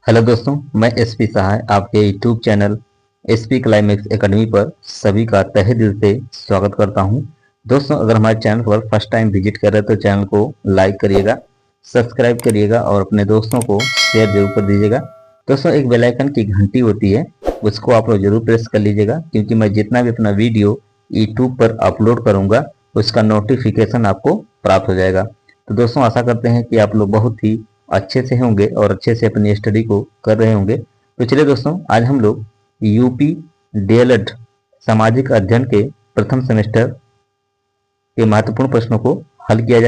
Hello दोस्तों, मैं SP सहाय आपके YouTube channel SP climax academy पर सभी का तहे दिल से स्वागत करता हूं। दोस्तों, अगर हमारे चैनल पर फर्स्ट टाइम विजिट कर रहे हैं तो चैनल को लाइक करिएगा, सब्सक्राइब करिएगा और अपने दोस्तों को शेयर जरूर कर दीजिएगा। दोस्तों, एक बेल आइकन की घंटी होती है, उसको आप लोग जरूर प्रेस कर लीजिएगा, क्योंकि मैं जितना भी अपना वीडियो यूट्यूब पर अपलोड करूँगा उसका नोटिफिकेशन आपको प्राप्त हो जाएगा। तो दोस्तों, आशा करते हैं कि आप लोग बहुत ही अच्छे से होंगे और अच्छे से अपनी स्टडी को कर रहे होंगे। तो चलिए दोस्तों, आज हम लोग यूपी डीएलएड सामाजिक अध्ययन के प्रथम सेमेस्टर के महत्वपूर्ण प्रश्नों को हल किया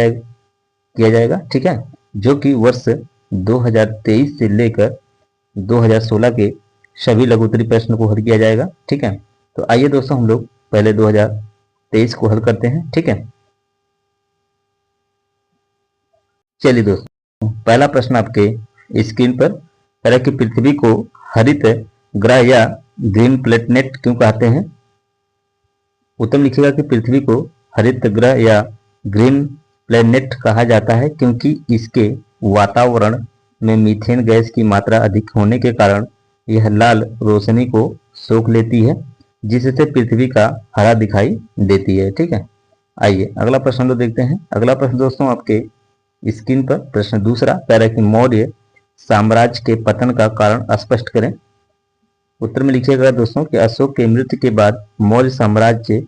जाएगा, ठीक है, जो कि वर्ष 2023 से लेकर 2016 के सभी लघु उत्तरीय प्रश्न को हल किया जाएगा, ठीक है। तो आइए दोस्तों, हम लोग पहले 2023 को हल करते हैं, ठीक है। चलिए दोस्तों, पहला प्रश्न आपके स्क्रीन पर कह रहा है कि पृथ्वी को हरित ग्रह या ग्रीन प्लेनेट क्यों कहते हैं। उत्तर लिखिएगा कि पृथ्वी को हरित ग्रह या ग्रीन प्लेनेट कहा जाता है क्योंकि इसके वातावरण में मीथेन गैस की मात्रा अधिक होने के कारण यह लाल रोशनी को सोख लेती है, जिससे पृथ्वी का हरा दिखाई देती है, ठीक है। आइए अगला प्रश्न लोग देखते हैं। अगला प्रश्न दोस्तों आपके स्क्रीन पर प्रश्न दूसरा कह रहा है कि मौर्य साम्राज्य के पतन का कारण स्पष्ट करें। उत्तर में लिखिएगा दोस्तों कि अशोक के मृत्यु के बाद मौर्य साम्राज्य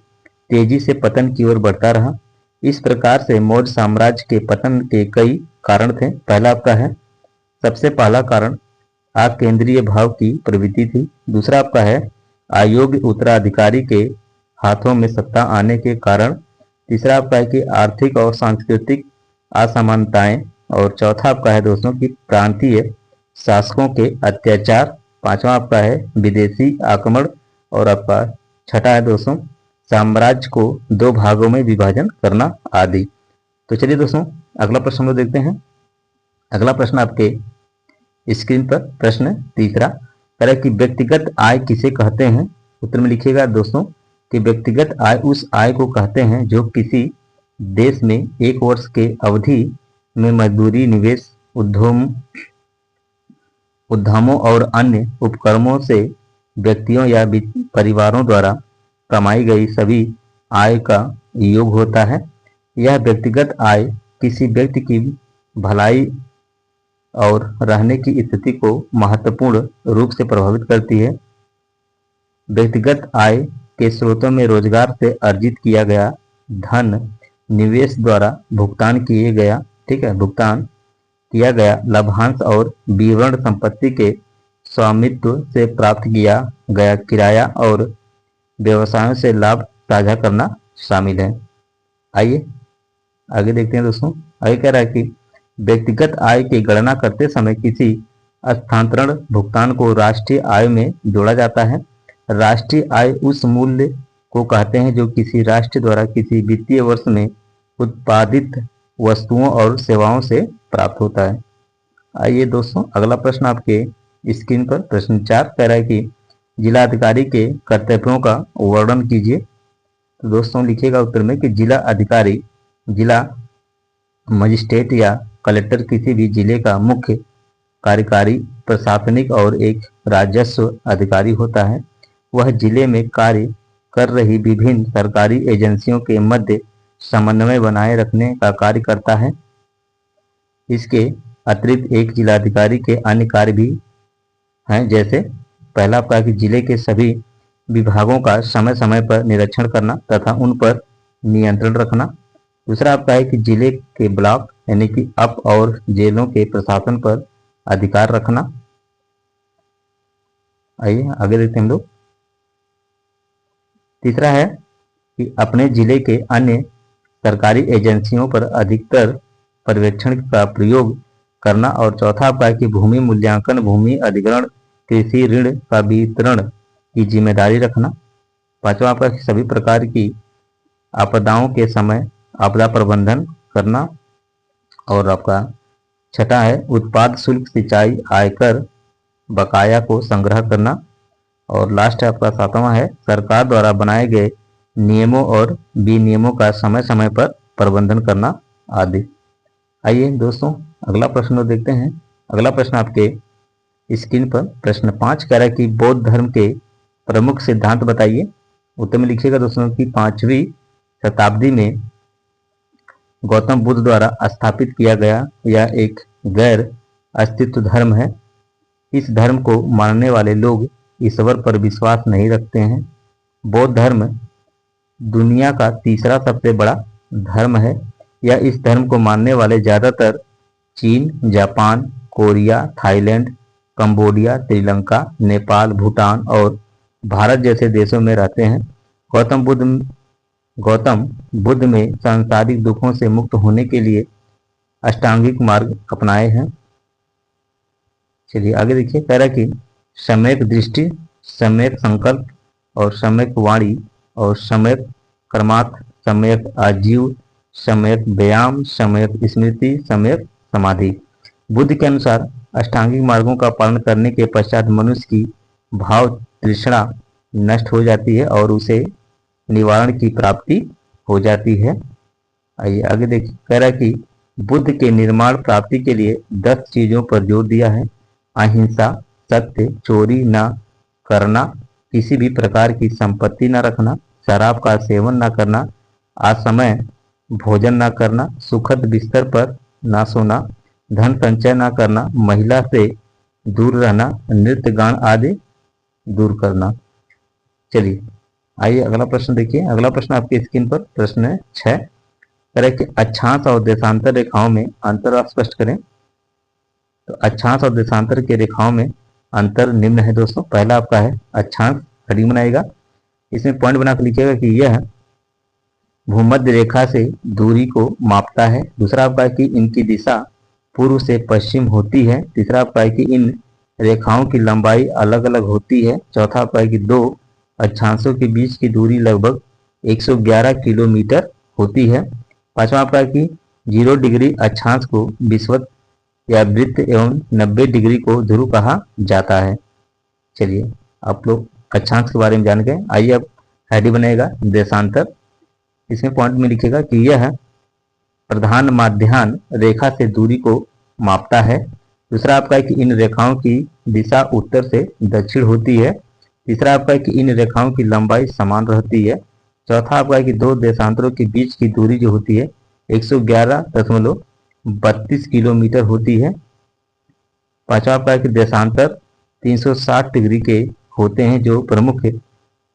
तेजी से पतन की ओर बढ़ता रहा। इस प्रकार से मौर्य साम्राज्य के पतन के कई कारण थे। पहला आपका है, सबसे पहला कारण अकेंद्रीय भाव की प्रवृत्ति थी। दूसरा आपका है अयोग्य उत्तराधिकारी के हाथों में सत्ता आने के कारण। तीसरा आपका है कि आर्थिक और सांस्कृतिक असमानताएं। और चौथा आपका है दोस्तों कि प्रांतीय शासकों के अत्याचार। पांचवा आपका है विदेशी आक्रमण। और आपका छठा है दोस्तों साम्राज्य को दो भागों में विभाजन करना आदि। तो चलिए दोस्तों, अगला प्रश्न हम लोग देखते हैं। अगला प्रश्न आपके स्क्रीन पर प्रश्न तीसरा कह रहा है कि व्यक्तिगत आय किसे कहते हैं। उत्तर में लिखिएगा दोस्तों कि व्यक्तिगत आय उस आय को कहते हैं जो किसी देश में एक वर्ष के अवधि में मजदूरी, निवेश, उद्यमों और अन्य उपक्रमों से व्यक्तियों या परिवारों द्वारा कमाई गई सभी आय का योग होता है। यह व्यक्तिगत आय किसी व्यक्ति की भलाई और रहने की स्थिति को महत्वपूर्ण रूप से प्रभावित करती है। व्यक्तिगत आय के स्रोतों में रोजगार से अर्जित किया गया धन, निवेश द्वारा भुगतान किया गया लाभांश और विवरण संपत्ति के स्वामित्व से प्राप्त किया गया किराया और व्यवसायों से लाभ साझा करना शामिल है। आइए आगे देखते हैं दोस्तों। आगे कह रहा है कि व्यक्तिगत आय की गणना करते समय किसी स्थानांतरण भुगतान को राष्ट्रीय आय में जोड़ा जाता है। राष्ट्रीय आय उस मूल्य को कहते हैं जो किसी राष्ट्र द्वारा किसी वित्तीय वर्ष में उत्पादित वस्तुओं और सेवाओं से प्राप्त होता है। आइए दोस्तों, अगला प्रश्न आपके स्क्रीन पर प्रश्न 4 कह रहा है कि जिला अधिकारी के कर्तव्यों का वर्णन कीजिए। तो दोस्तों लिखिएगा उत्तर में कि जिला अधिकारी जिला मजिस्ट्रेट या कलेक्टर किसी भी जिले का मुख्य कार्यकारी, प्रशासनिक और एक राजस्व अधिकारी होता है। वह जिले में कार्य कर रही विभिन्न सरकारी एजेंसियों के मध्य समन्वय बनाए रखने का कार्य करता है। इसके अतिरिक्त एक जिलाधिकारी के अन्य कार्य भी हैं, जैसे पहला आपका कि जिले के सभी विभागों का समय समय पर निरीक्षण करना तथा उन पर नियंत्रण रखना। दूसरा आपका है कि जिले के ब्लॉक यानी कि अप और जेलों के प्रशासन पर अधिकार रखना। आइए आगे देखते हैं हम लोग। तीसरा है कि अपने जिले के अन्य सरकारी एजेंसियों पर अधिकतर पर्यवेक्षण का प्रयोग करना। और चौथा आपका है कि भूमि मूल्यांकन, भूमि अधिग्रहण, कृषि ऋण का वितरण की जिम्मेदारी रखना। पांचवा आपका सभी प्रकार की आपदाओं के समय आपदा प्रबंधन करना। और आपका छठा है उत्पाद शुल्क, सिंचाई, आयकर बकाया को संग्रह करना। और लास्ट है आपका सातवां है सरकार द्वारा बनाए गए नियमों और विनियमों का समय समय पर प्रबंधन करना आदि। आइए दोस्तों, अगला प्रश्न देखते हैं। अगला प्रश्न आपके स्क्रीन पर प्रश्न 5 कह रहा है कि बौद्ध धर्म के प्रमुख सिद्धांत बताइए। उत्तर में लिखिएगा दोस्तों कि 5वीं शताब्दी में गौतम बुद्ध द्वारा स्थापित किया गया यह एक गैर अस्तित्व धर्म है। इस धर्म को मानने वाले लोग ईश्वर पर विश्वास नहीं रखते हैं। बौद्ध धर्म दुनिया का तीसरा सबसे बड़ा धर्म है। यह इस धर्म को मानने वाले ज़्यादातर चीन, Japan, Korea, Thailand, Cambodia, Sri Lanka, Nepal, Bhutan और भारत जैसे देशों में रहते हैं। गौतम बुद्ध में सांसारिक दुखों से मुक्त होने के लिए अष्टांगिक मार्ग अपनाए हैं। चलिए आगे देखिए, कह रहा है कि सम्यक दृष्टि, सम्यक संकल्प और सम्यक वाणी और सम्यक कर्मार्थ, सम्यक आजीव, सम्यक व्यायाम, सम्यक स्मृति, सम्यक समाधि। बुद्ध के अनुसार अष्टांगिक मार्गों का पालन करने के पश्चात मनुष्य की भाव तृष्णा नष्ट हो जाती है और उसे निवारण की प्राप्ति हो जाती है। आइए आगे देखिए, कह रहा है कि बुद्ध के निर्माण प्राप्ति के लिए 10 चीजों पर जोर दिया है। अहिंसा, सत्य, चोरी न करना, किसी भी प्रकार की संपत्ति न रखना, शराब का सेवन न करना, असमय भोजन न करना, सुखद बिस्तर पर न सोना, धन संचय न करना, महिला से दूर रहना, नृत्य गान आदि दूर करना। चलिए आइए अगला प्रश्न देखिए। अगला प्रश्न आपकी स्क्रीन पर प्रश्न 6 करें कि अक्षांश और देशांतर रेखाओं में अंतर स्पष्ट करें। तो अक्षांश और देशांतर के रेखाओं में अंतर निम्न है दोस्तों। पहला आपका है अक्षांश खड़ी बनाएगा, इसमें पॉइंट बनाकर लिखिएगा कि यह भूमध्य रेखा से दूरी को मापता है। दूसरा आपका है कि इनकी दिशा पूर्व से पश्चिम होती है। तीसरा आपका है कि इन रेखाओं की लंबाई अलग अलग होती है। चौथा आपका है कि दो अक्षांशों के बीच की दूरी लगभग 111 किलोमीटर होती है। पांचवा आपका है कि 0 डिग्री अक्षांश को विषुवत या वृत्त एवं 90 डिग्री को ध्रुव कहा जाता है। चलिए आप लोग अक्षांश के बारे में जान गए। आइए अब हेडी बनेगा देशांतर। इसमें पॉइंट में लिखेगा कि यह प्रधान माध्यान्ह रेखा से दूरी को मापता है। दूसरा आपका है कि इन रेखाओं की दिशा उत्तर से दक्षिण होती है। तीसरा आपका है कि इन रेखाओं की लंबाई समान रहती है। चौथा आपका है कि दो देशांतरों के बीच की दूरी जो होती है 111.32 किलोमीटर होती है। पांचवा आपका है कि देशांतर 360 डिग्री के होते हैं जो प्रमुख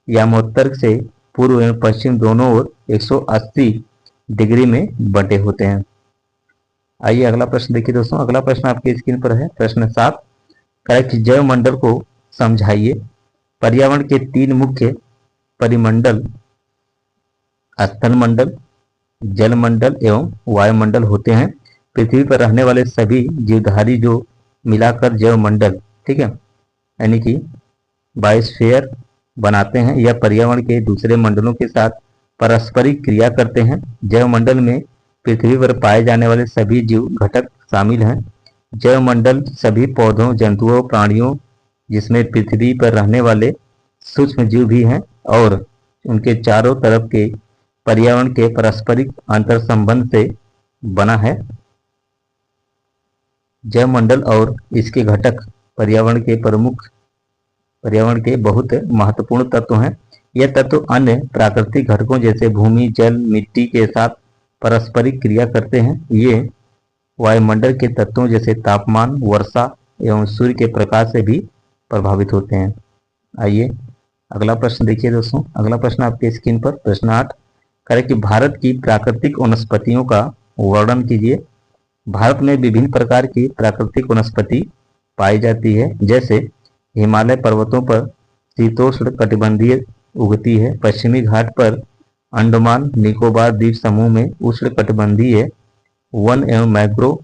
यामोत्तर से पूर्व एवं पश्चिम दोनों ओर 180 डिग्री में बंटे होते हैं। आइए अगला प्रश्न देखिए दोस्तों। अगला प्रश्न आपकी स्क्रीन पर है प्रश्न 7 का है कि जैव मंडल को समझाइए। पर्यावरण के 3 मुख्य परिमंडल स्थल मंडल, जल मंडल एवं वायुमंडल होते हैं। पृथ्वी पर रहने वाले सभी जीवधारी जो मिलाकर जैव मंडल, ठीक है, यानी कि बायोस्फीयर बनाते हैं। यह पर्यावरण के दूसरे मंडलों के साथ पारस्परिक क्रिया करते हैं। जैव मंडल में पृथ्वी पर पाए जाने वाले सभी जीव घटक शामिल हैं। जैव मंडल सभी पौधों, जंतुओं, प्राणियों जिसमें पृथ्वी पर रहने वाले सूक्ष्म जीव भी हैं और उनके चारों तरफ के पर्यावरण के पारस्परिक अंतर संबंध से बना है। जैव मंडल और इसके घटक पर्यावरण के बहुत महत्वपूर्ण तत्व हैं। यह तत्व अन्य प्राकृतिक घटकों जैसे भूमि, जल, मिट्टी के साथ पारस्परिक क्रिया करते हैं। ये वायुमंडल के तत्वों जैसे तापमान, वर्षा एवं सूर्य के प्रकाश से भी प्रभावित होते हैं। आइए अगला प्रश्न देखिए दोस्तों। अगला प्रश्न आपके स्क्रीन पर प्रश्न 8 करें कि भारत की प्राकृतिक वनस्पतियों का वर्णन कीजिए। भारत में विभिन्न प्रकार की प्राकृतिक वनस्पति पाई जाती है, जैसे हिमालय पर्वतों पर शीतोष्ण कटिबंधीय उगती है। पश्चिमी घाट पर अंडमान निकोबार द्वीप समूह में उष्ण कटिबंधीय वन एवं मैंग्रोव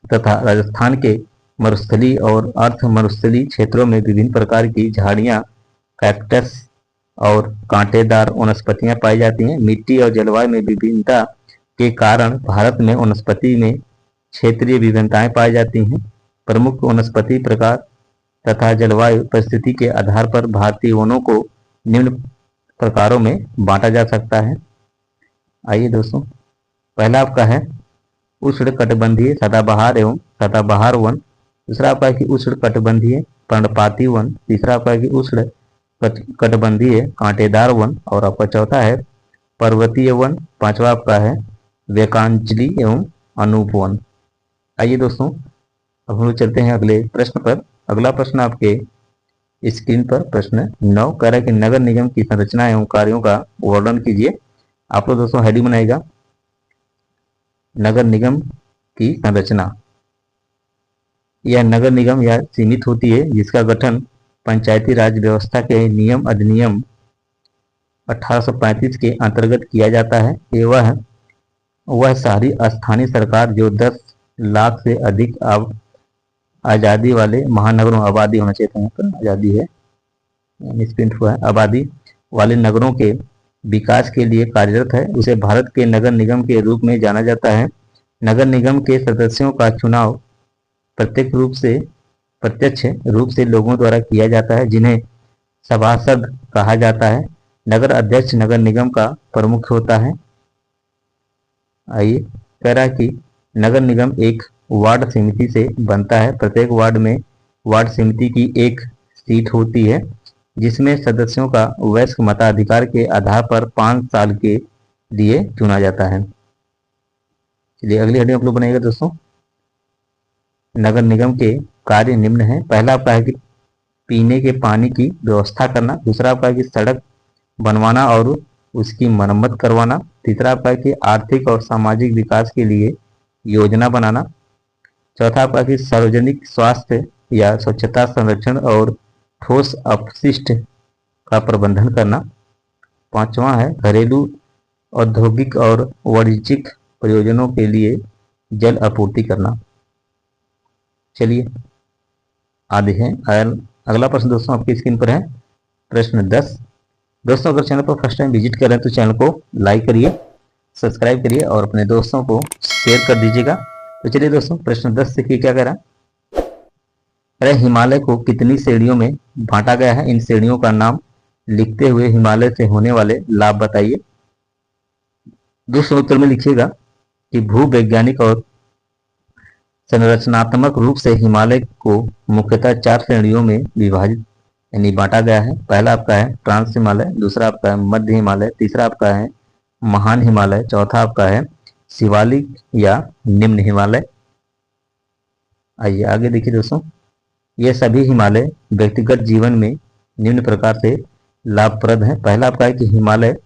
तथा राजस्थान के मरुस्थलीय और अर्ध मरुस्थलीय क्षेत्रों में विभिन्न प्रकार की झाड़ियां, कैक्टस और कांटेदार वनस्पतियां पाई जाती हैं। मिट्टी और जलवायु में विभिन्नता के कारण भारत में वनस्पति में क्षेत्रीय विभिन्नताएं पाई जाती हैं। प्रमुख वनस्पति प्रकार तथा जलवायु परिस्थिति के आधार पर भारतीय वनों को निम्न प्रकारों में बांटा जा सकता है। आइए दोस्तों, पहला आपका है उष्ण कटिबंधीय सदाबहार एवं सदाबहार वन। दूसरा आपका है कि उष्ण कटिबंधीय पर्णपाती वन, तीसरा आपका है कि उष्ण कटिबंधीय कांटेदार वन, और आपका चौथा है पर्वतीय वन, पांचवा आपका है वेकांचली एवं अनूप वन। आइए दोस्तों, अब हम लोग चलते हैं अगले प्रश्न पर। अगला प्रश्न आपके स्क्रीन पर प्रश्न 9 कह रहा है कि नगर निगम की संरचना एवं कार्यों का वर्णन कीजिए। आप लोग दोस्तों हेडिंग बनाएगा नगर निगम की संरचना। यह नगर निगम या सीमित होती है जिसका गठन पंचायती राज व्यवस्था के नियम अधिनियम 1835 के अंतर्गत किया जाता है। वह सारी स्थानीय सरकार जो 10 लाख से अधिक आज़ादी वाले महानगरों, आबादी होना चाहिए था यहाँ पर, आज़ादी है मिसप्रिंट हुआ है, आबादी वाले नगरों के विकास के लिए कार्यरत है, उसे भारत के नगर निगम के रूप में जाना जाता है। नगर निगम के सदस्यों का चुनाव प्रत्यक्ष रूप से लोगों द्वारा किया जाता है, जिन्हें सभासद कहा जाता है। नगर अध्यक्ष नगर निगम का प्रमुख होता है। आइए, कह रहा है कि नगर निगम एक वार्ड समिति से बनता है। प्रत्येक वार्ड में वार्ड समिति की एक सीट होती है, जिसमें सदस्यों का वयस्क मताधिकार के आधार पर 5 साल के लिए चुना जाता है। चलिए अगली हेडिंग आप लोग बनाइएगा दोस्तों। नगर निगम के कार्य निम्न है। पहला आपका है कि पीने के पानी की व्यवस्था करना, दूसरा आपका है कि सड़क बनवाना और उसकी मरम्मत करवाना, तीसरा आपका है कि आर्थिक और सामाजिक विकास के लिए योजना बनाना, चौथा आपका है कि सार्वजनिक स्वास्थ्य या स्वच्छता संरक्षण और ठोस अपशिष्ट का प्रबंधन करना, पांचवा है घरेलू औद्योगिक और वाणिज्यिक प्रयोजनों के लिए जल आपूर्ति करना। चलिए आगे है अगला प्रश्न दोस्तों आपकी स्क्रीन पर है प्रश्न 10। दोस्तों अगर चैनल पर फर्स्ट टाइम विजिट कर रहे हैं तो चैनल को लाइक करिए, सब्सक्राइब करिए और अपने दोस्तों को शेयर कर दीजिएगा। तो चलिए दोस्तों प्रश्न 10 से क्या कह रहा है, अरे हिमालय को कितनी श्रेणियों में बांटा गया है, इन श्रेणियों का नाम लिखते हुए हिमालय से होने वाले लाभ बताइए। दोस्तों उत्तर में लिखिएगा कि भूवैज्ञानिक और संरचनात्मक रूप से हिमालय को मुख्यतः 4 श्रेणियों में विभाजित यानी बांटा गया है। पहला आपका है ट्रांस हिमालय, दूसरा आपका है मध्य हिमालय, तीसरा आपका है महान हिमालय, चौथा आपका है शिवालिक या निम्न हिमालय। आइए आगे देखिए दोस्तों, ये सभी हिमालय व्यक्तिगत जीवन में निम्न प्रकार से लाभप्रद हैं। पहला आपका है कि हिमालय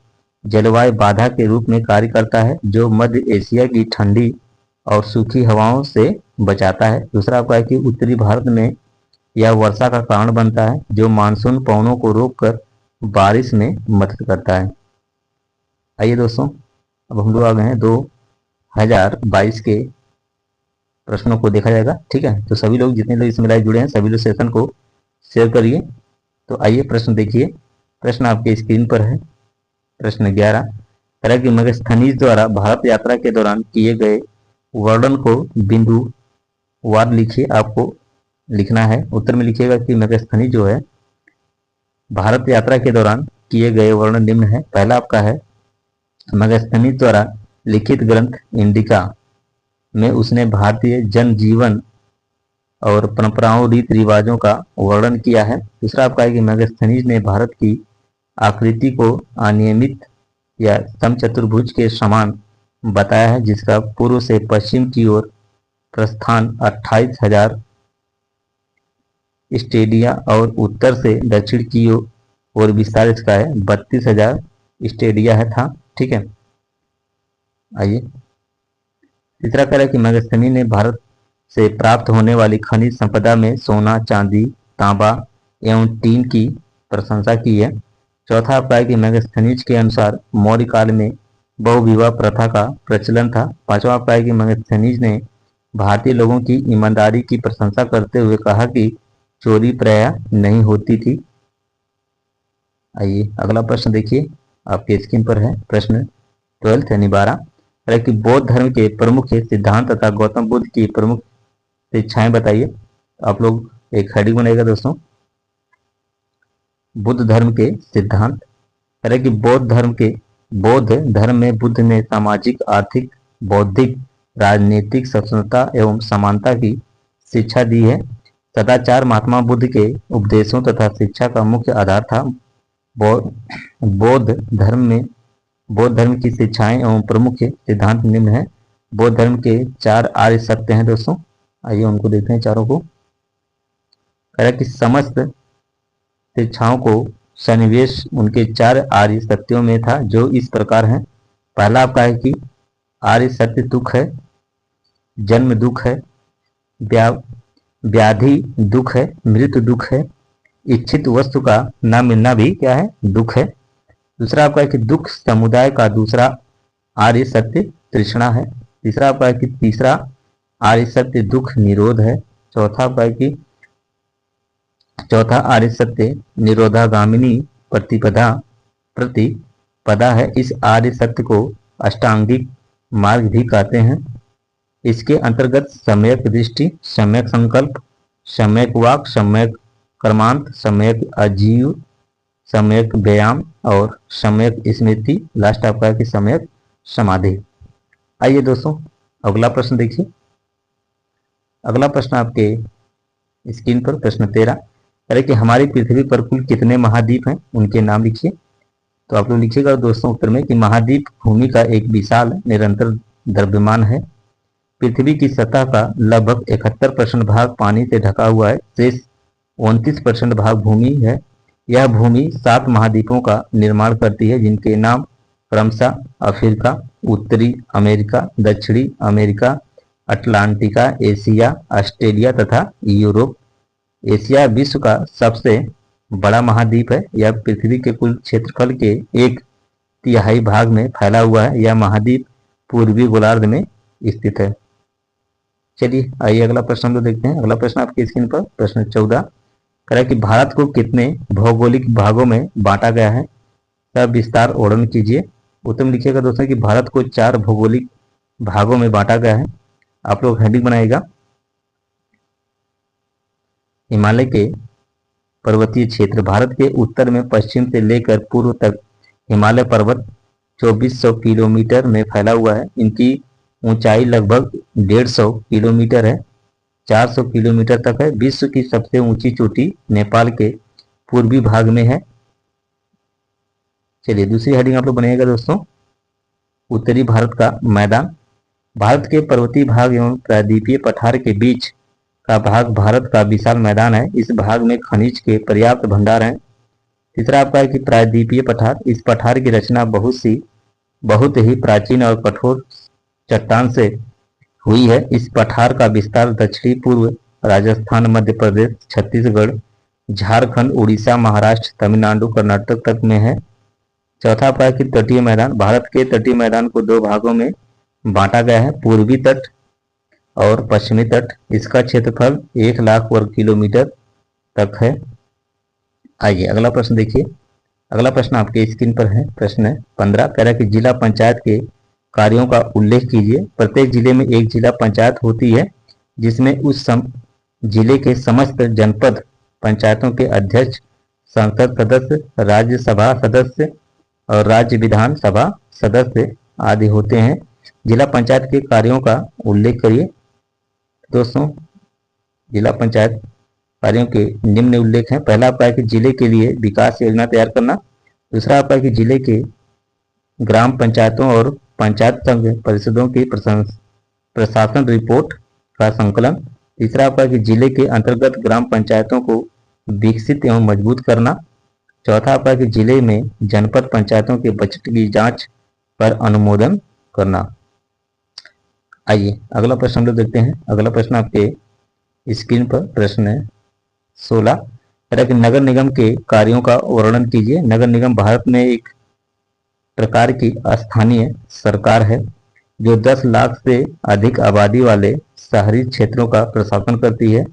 जलवायु बाधा के रूप में कार्य करता है, जो मध्य एशिया की ठंडी और सूखी हवाओं से बचाता है। दूसरा आपका है कि उत्तरी भारत में यह वर्षा का कारण बनता है, जो मानसून पवनों को रोककर बारिश में मदद करता है। आइए दोस्तों अब हम लोग आ गए हैं 2022 के प्रश्नों को देखा जाएगा। ठीक है, तो सभी लोग जितने लोग इसमें लाइव जुड़े हैं सभी लोग सेशन को शेयर करिए। तो आइए प्रश्न देखिए, प्रश्न आपके स्क्रीन पर है प्रश्न 11। तरह की मेगास्थनीज द्वारा भारत यात्रा के दौरान किए गए वर्णन को बिंदुवार लिखिए। आपको लिखना है, उत्तर में लिखिएगा कि मेगास्थनीज जो है भारत यात्रा के दौरान किए गए वर्णन निम्न है। पहला आपका है मेगास्थनीज द्वारा लिखित ग्रंथ इंडिका में उसने भारतीय जनजीवन और परंपराओं रीति रिवाजों का वर्णन किया है। दूसरा आपका है कि मेगास्थनीज ने भारत की आकृति को अनियमित या समचतुर्भुज के समान बताया है, जिसका पूर्व से पश्चिम की ओर प्रस्थान 28,000 स्टेडिया और उत्तर से दक्षिण की ओर विस्तार इसका है 32,000 स्टेडिया है था। ठीक है, आइए तीसरा कह रहा है कि मेगास्थनी ने भारत से प्राप्त होने वाली खनिज संपदा में सोना, चांदी, तांबा एवं टीन की प्रशंसा की है। चौथा आपका है कि मेगास्थनीज के अनुसार मौर्य काल में बहुविवाह प्रथा का प्रचलन था। पांचवा आपका है कि मेगास्थनीज ने भारतीय लोगों की ईमानदारी की प्रशंसा करते हुए कहा कि चोरी प्रायः नहीं होती थी। आइए अगला प्रश्न देखिए, आपके स्क्रीन पर है प्रश्न 12 यानी 12 कि बौद्ध धर्म के प्रमुख सिद्धांत तथा गौतम बुद्ध की प्रमुख शिक्षाएं बताइए। आप लोग एक हेडिंग बनाइएगा दोस्तों, बुद्ध धर्म के सिद्धांत। कि बौद्ध धर्म में बुद्ध ने सामाजिक, आर्थिक, बौद्धिक, राजनीतिक स्वतंत्रता एवं समानता की शिक्षा दी है। सदाचार महात्मा बुद्ध के उपदेशों तथा शिक्षा का मुख्य आधार था। बौद्ध धर्म की शिक्षाएं एवं प्रमुख सिद्धांत निम्न है। बौद्ध धर्म के 4 आर्य सत्य हैं दोस्तों, आइए उनको देखते हैं चारों को। कह रहा कि समस्त शिक्षाओं को सन्निवेश उनके 4 आर्य सत्यों में था, जो इस प्रकार हैं। पहला आपका है कि आर्य सत्य दुख है, जन्म दुख है, व्याधि दुख है, मृत्यु दुख है, इच्छित वस्तु का न मिलना भी क्या है, दुख है। दूसरा आपका है कि दुख समुदाय का दूसरा आर्य सत्य तृष्णा है। तीसरा आपका है कि तीसरा आर्य सत्य दुख निरोध है। चौथा आपका है कि चौथा आर्य सत्य निरोधागामिनी प्रतिपदा है। इस आर्य सत्य को अष्टांगिक मार्ग भी कहते हैं। इसके अंतर्गत सम्यक दृष्टि, सम्यक संकल्प, सम्यक वाक, सम्यक कर्मांत, सम्यक आजीव, सम्यक व्यायाम और सम्यक स्मृति, लास्ट आपका है कि सम्यक समाधि। आइए दोस्तों अगला प्रश्न देखिए। अगला प्रश्न आपके स्क्रीन पर प्रश्न 13 अरे कि हमारी पृथ्वी पर कुल कितने महाद्वीप हैं, उनके नाम लिखिए। तो आप लोग लिखिएगा दोस्तों उत्तर में कि महाद्वीप भूमि का एक विशाल निरंतर द्रव्यमान है। पृथ्वी की सतह का लगभग 71% भाग पानी से ढका हुआ है, शेष 29% भाग भूमि है। यह भूमि 7 महाद्वीपों का निर्माण करती है, जिनके नाम क्रमशः अफ्रीका, उत्तरी अमेरिका, दक्षिणी अमेरिका, अटलांटिका, एशिया, ऑस्ट्रेलिया तथा यूरोप। एशिया विश्व का सबसे बड़ा महाद्वीप है। यह पृथ्वी के कुल क्षेत्रफल के 1/3 भाग में फैला हुआ है। यह महाद्वीप पूर्वी गोलार्ध में स्थित है। चलिए आइए अगला प्रश्न हम लोग देखते हैं। अगला प्रश्न आपकी स्क्रीन पर प्रश्न 14 कह रहा है कि भारत को कितने भौगोलिक भागों में बांटा गया है, सब विस्तार वर्णन कीजिए। उत्तर में लिखिएगा दोस्तों कि भारत को 4 भौगोलिक भागों में बांटा गया है। आप लोग हेडिंग बनाइएगा। हिमालय के पर्वतीय क्षेत्र, भारत के उत्तर में पश्चिम से लेकर पूर्व तक हिमालय पर्वत 2400 किलोमीटर में फैला हुआ है। इनकी ऊंचाई लगभग 150 किलोमीटर है, 400 किलोमीटर तक है। विश्व की सबसे ऊंची चोटी नेपाल के पूर्वी भाग में है। चलिए दूसरी हेडिंग आप लोग बनाइएगा दोस्तों, उत्तरी भारत का मैदान। भारत के पर्वतीय भाग एवं प्रायद्वीपीय पठार के बीच का भाग भारत का विशाल मैदान है। इस भाग में खनिज के पर्याप्त भंडार हैं। तीसरा आपका है कि प्रायद्वीपीय पठार, इस पठार की रचना बहुत ही प्राचीन और कठोर चट्टान से हुई है। इस पठार का विस्तार दक्षिणी पूर्व राजस्थान, मध्य प्रदेश, छत्तीसगढ़, झारखंड, उड़ीसा, महाराष्ट्र, तमिलनाडु, कर्नाटक तक में है। चौथा आपका है कि तटीय मैदान, भारत के तटीय मैदान को 2 भागों में बांटा गया है, पूर्वी तट और पश्चिमी तट। इसका क्षेत्रफल 1 लाख वर्ग किलोमीटर तक है। आइए अगला प्रश्न देखिए। अगला प्रश्न आपके स्क्रीन पर है प्रश्न 15 कह रहा है कि जिला पंचायत के कार्यों का उल्लेख कीजिए। प्रत्येक जिले में एक जिला पंचायत होती है, जिसमें उस जिले के समस्त जनपद पंचायतों के अध्यक्ष, संसद सदस्य, राज्यसभा सदस्य और राज्य विधान सभा सदस्य आदि होते हैं। जिला पंचायत के कार्यों का उल्लेख करिए। दोस्तों जिला पंचायत कार्यों के निम्न उल्लेख हैं। पहला आपका है कि जिले के लिए विकास योजना तैयार करना। दूसरा आपका है कि जिले के ग्राम पंचायतों और पंचायत संघ परिषदों की प्रशासन रिपोर्ट का संकलन। तीसरा आपका है कि जिले के अंतर्गत ग्राम पंचायतों को विकसित एवं मजबूत करना। चौथा आपका है कि जिले में जनपद पंचायतों के बजट की जांच पर अनुमोदन करना। आइए अगला प्रश्न हम लोग देखते हैं। अगला प्रश्न आपके स्क्रीन पर प्रश्न 16 कह कि नगर निगम के कार्यों का वर्णन कीजिए। नगर निगम भारत में एक प्रकार की स्थानीय सरकार है, जो 10 लाख से अधिक आबादी वाले शहरी क्षेत्रों का प्रशासन करती है।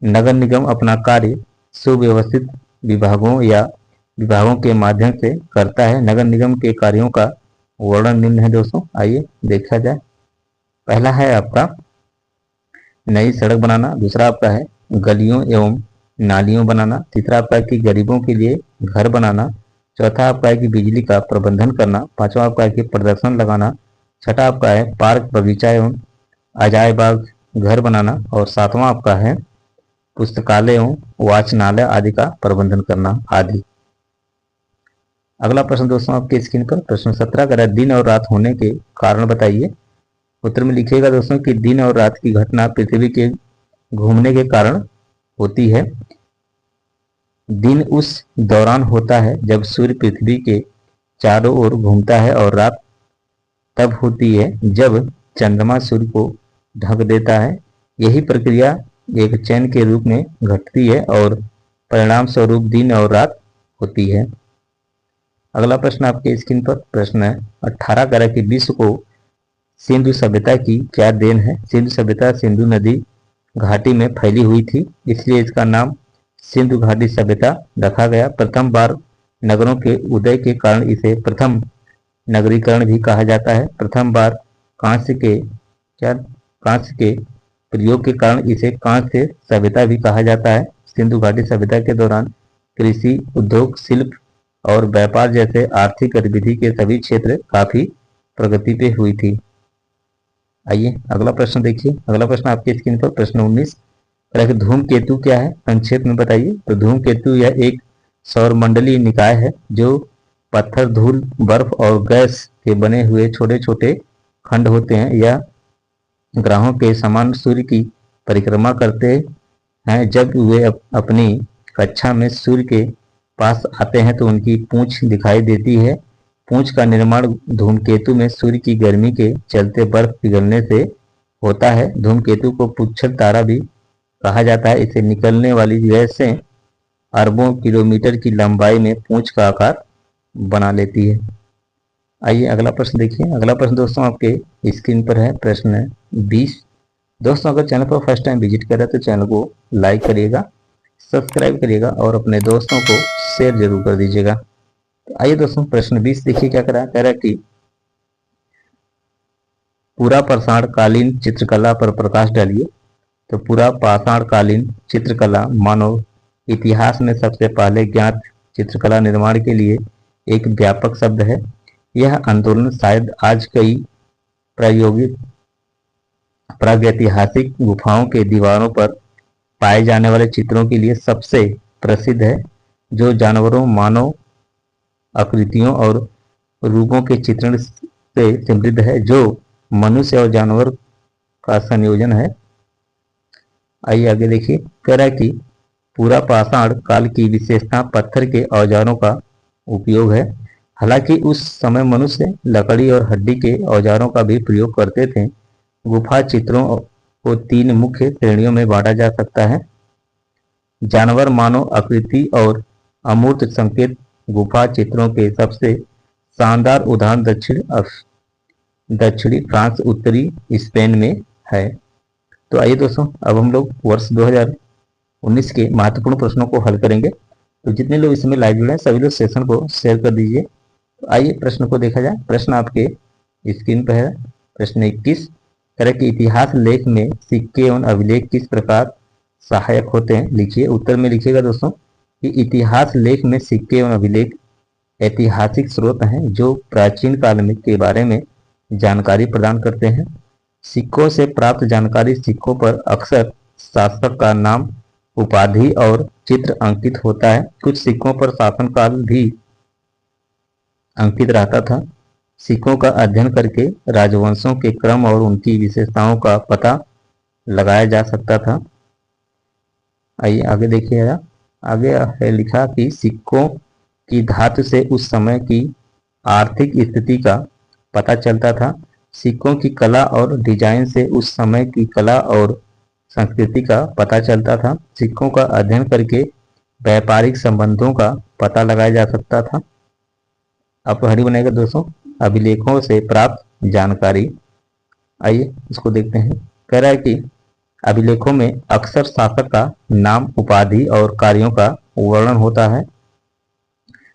नगर निगम अपना कार्य सुव्यवस्थित विभागों के माध्यम से करता है। नगर निगम के कार्यों का वर्णन निम्न है दोस्तों, आइए देखा जाए। पहला है आपका नई सड़क बनाना। दूसरा आपका है गलियों एवं नालियों बनाना। तीसरा आपका है कि गरीबों के लिए घर बनाना। चौथा आपका है कि बिजली का प्रबंधन करना। पांचवा आपका है कि प्रदर्शन लगाना। छठा आपका है पार्क, बगीचा एवं अजायब बाग घर बनाना, और 7वां आपका है पुस्तकालयों, वाचनालय आदि का प्रबंधन करना आदि। अगला प्रश्न दोस्तों आपके स्क्रीन पर प्रश्न 17 कह रहा है दिन और रात होने के कारण बताइए। उत्तर में लिखिएगा दोस्तों कि दिन और रात की घटना पृथ्वी के घूमने के कारण होती है। दिन उस दौरान होता है जब सूर्य पृथ्वी के चारों ओर घूमता है, और रात तब होती है जब चंद्रमा सूर्य को ढक देता है। यही प्रक्रिया एक चैन के रूप में घटती है और परिणाम स्वरूप दिन और रात होती है। अगला प्रश्न आपके स्क्रीन पर प्रश्न 18 कह रहा है कि विश्व को सिंधु सभ्यता की क्या देन है। सिंधु सभ्यता सिंधु नदी घाटी में फैली हुई थी, इसलिए इसका नाम सिंधु घाटी सभ्यता रखा गया। प्रथम बार नगरों के उदय के कारण इसे प्रथम नगरीकरण भी कहा जाता है। प्रथम बार कांस्य के प्रयोग के कारण इसे कांस्य सभ्यता भी कहा जाता है। सिंधु घाटी सभ्यता के दौरान कृषि, उद्योग, शिल्प और व्यापार जैसे आर्थिक गतिविधि के सभी क्षेत्र काफी प्रगति पे हुई थी। आइए अगला प्रश्न देखिए। अगला प्रश्न आपके स्क्रीन पर प्रश्न 19 धूमकेतु क्या है, संक्षेप में बताइए। तो धूमकेतु यह एक सौरमंडलीय निकाय है जो पत्थर, धूल, बर्फ और गैस के बने हुए छोटे छोटे खंड होते हैं। यह ग्रहों के समान सूर्य की परिक्रमा करते हैं। जब वे अपनी कक्षा में सूर्य के पास आते हैं तो उनकी पूंछ दिखाई देती है। पूंछ का निर्माण धूमकेतु में सूर्य की गर्मी के चलते बर्फ पिघलने से होता है। धूमकेतु को पुच्छर तारा भी कहा जाता है। इसे निकलने वाली गैसें अरबों किलोमीटर की लंबाई में पूंछ का आकार बना लेती है। आइए अगला प्रश्न देखिए। अगला प्रश्न दोस्तों आपके स्क्रीन पर है प्रश्न 20। दोस्तों अगर चैनल पर फर्स्ट टाइम विजिट कर रहे हैं तो चैनल को लाइक करिएगा, सब्सक्राइब करिएगा और अपने दोस्तों को शेयर जरूर कर दीजिएगा। तो आइए दोस्तों प्रश्न 20 देखिए क्या कह रहा है कि पूरा पाषाणकालीन चित्रकला पर प्रकाश डालिए। तो पूरा पाषाणकालीन चित्रकला मानव इतिहास में सबसे पहले ज्ञात चित्रकला निर्माण के लिए एक व्यापक शब्द है। यह आंदोलन शायद आज कई प्रागैतिहासिक गुफाओं के दीवारों पर पाए जाने वाले चित्रों के लिए सबसे प्रसिद्ध है, जो जानवरों, मानव आकृतियों और रूपों के चित्रण से समृद्ध है, जो मनुष्य और जानवर का संयोजन है। आइए आगे देखिए। कह रहा है कि पूरा पाषाण काल की विशेषता पत्थर के औजारों का उपयोग है। हालांकि उस समय मनुष्य लकड़ी और हड्डी के औजारों का भी प्रयोग करते थे। गुफा चित्रों को 3 मुख्य श्रेणियों में बांटा जा सकता है: जानवर, मानव आकृति और अमूर्त संकेत। गुफा चित्रों के सबसे शानदार उदाहरण दक्षिणी फ्रांस, उत्तरी स्पेन में है। तो आइए दोस्तों अब हम लोग वर्ष 2019 के महत्वपूर्ण प्रश्नों को हल करेंगे। तो जितने लोग इसमें लाइव जुड़े हैं सभी लोग सेशन को शेयर कर दीजिए। तो आइए प्रश्न को देखा जाए। प्रश्न आपके स्क्रीन पर है प्रश्न 21 तरह के इतिहास लेख में सिक्के एवं अभिलेख किस प्रकार सहायक होते हैं। लिखिए। उत्तर में लिखिएगा दोस्तों कि इतिहास लेख में सिक्के एवं अभिलेख ऐतिहासिक स्रोत हैं जो प्राचीन काल में के बारे में जानकारी प्रदान करते हैं। सिक्कों से प्राप्त जानकारी सिक्कों पर अक्सर शासक का नाम, उपाधि और चित्र अंकित होता है। कुछ सिक्कों पर शासनकाल भी अंकित रहता था। सिक्कों का अध्ययन करके राजवंशों के क्रम और उनकी विशेषताओं का पता लगाया जा सकता था। आइए आगे देखिएगा। आगे है लिखा कि सिक्कों की धातु से उस समय की आर्थिक स्थिति का पता चलता था। सिक्कों की कला और डिजाइन से उस समय की कला और संस्कृति का पता चलता था। सिक्कों का अध्ययन करके व्यापारिक संबंधों का पता लगाया जा सकता था। आप हरी बनेगा दोस्तों अभिलेखों से प्राप्त जानकारी। आइए इसको देखते हैं। कह रहा है कि अभिलेखों में अक्सर शासक का नाम, उपाधि और कार्यों का वर्णन होता है।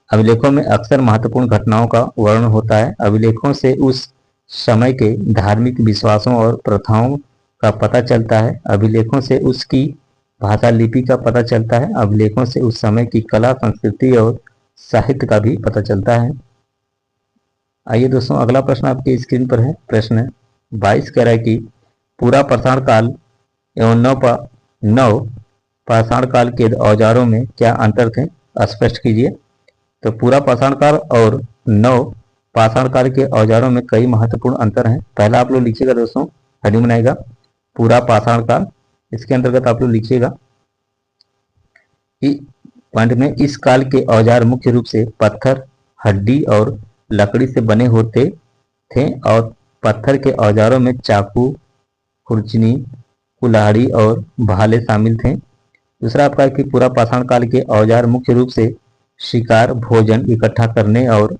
अभिलेखों में अक्सर महत्वपूर्ण घटनाओं का वर्णन होता है। अभिलेखों से उस समय के धार्मिक विश्वासों और प्रथाओं का पता चलता है। अभिलेखों से उसकी भाषा लिपि का पता चलता है। अभिलेखों से उस समय की कला, संस्कृति और साहित्य का भी पता चलता है। आइए दोस्तों अगला प्रश्न आपके स्क्रीन पर है प्रश्न 22 कह रहा है कि पूरा पाषाण काल एवं नव पाषाण काल के औजारों में क्या अंतर थे, स्पष्ट कीजिए। तो पूरा पाषाण काल और नव पाषाण काल के औजारों में कई महत्वपूर्ण अंतर हैं। पहला आप लोग लिखिएगा दोस्तों, हेडिंग बनाएगा पूरा पाषाण काल। इसके अंतर्गत आप लोग लिखिएगा कि पॉइंट में इस काल के औजार मुख्य रूप से पत्थर, हड्डी और लकड़ी से बने होते थे और पत्थर के औजारों में चाकू, खुरचनी, कुल्हाड़ी और भाले शामिल थे। दूसरा आपका कि पूरा पाषाण काल के औजार मुख्य रूप से शिकार, भोजन इकट्ठा करने और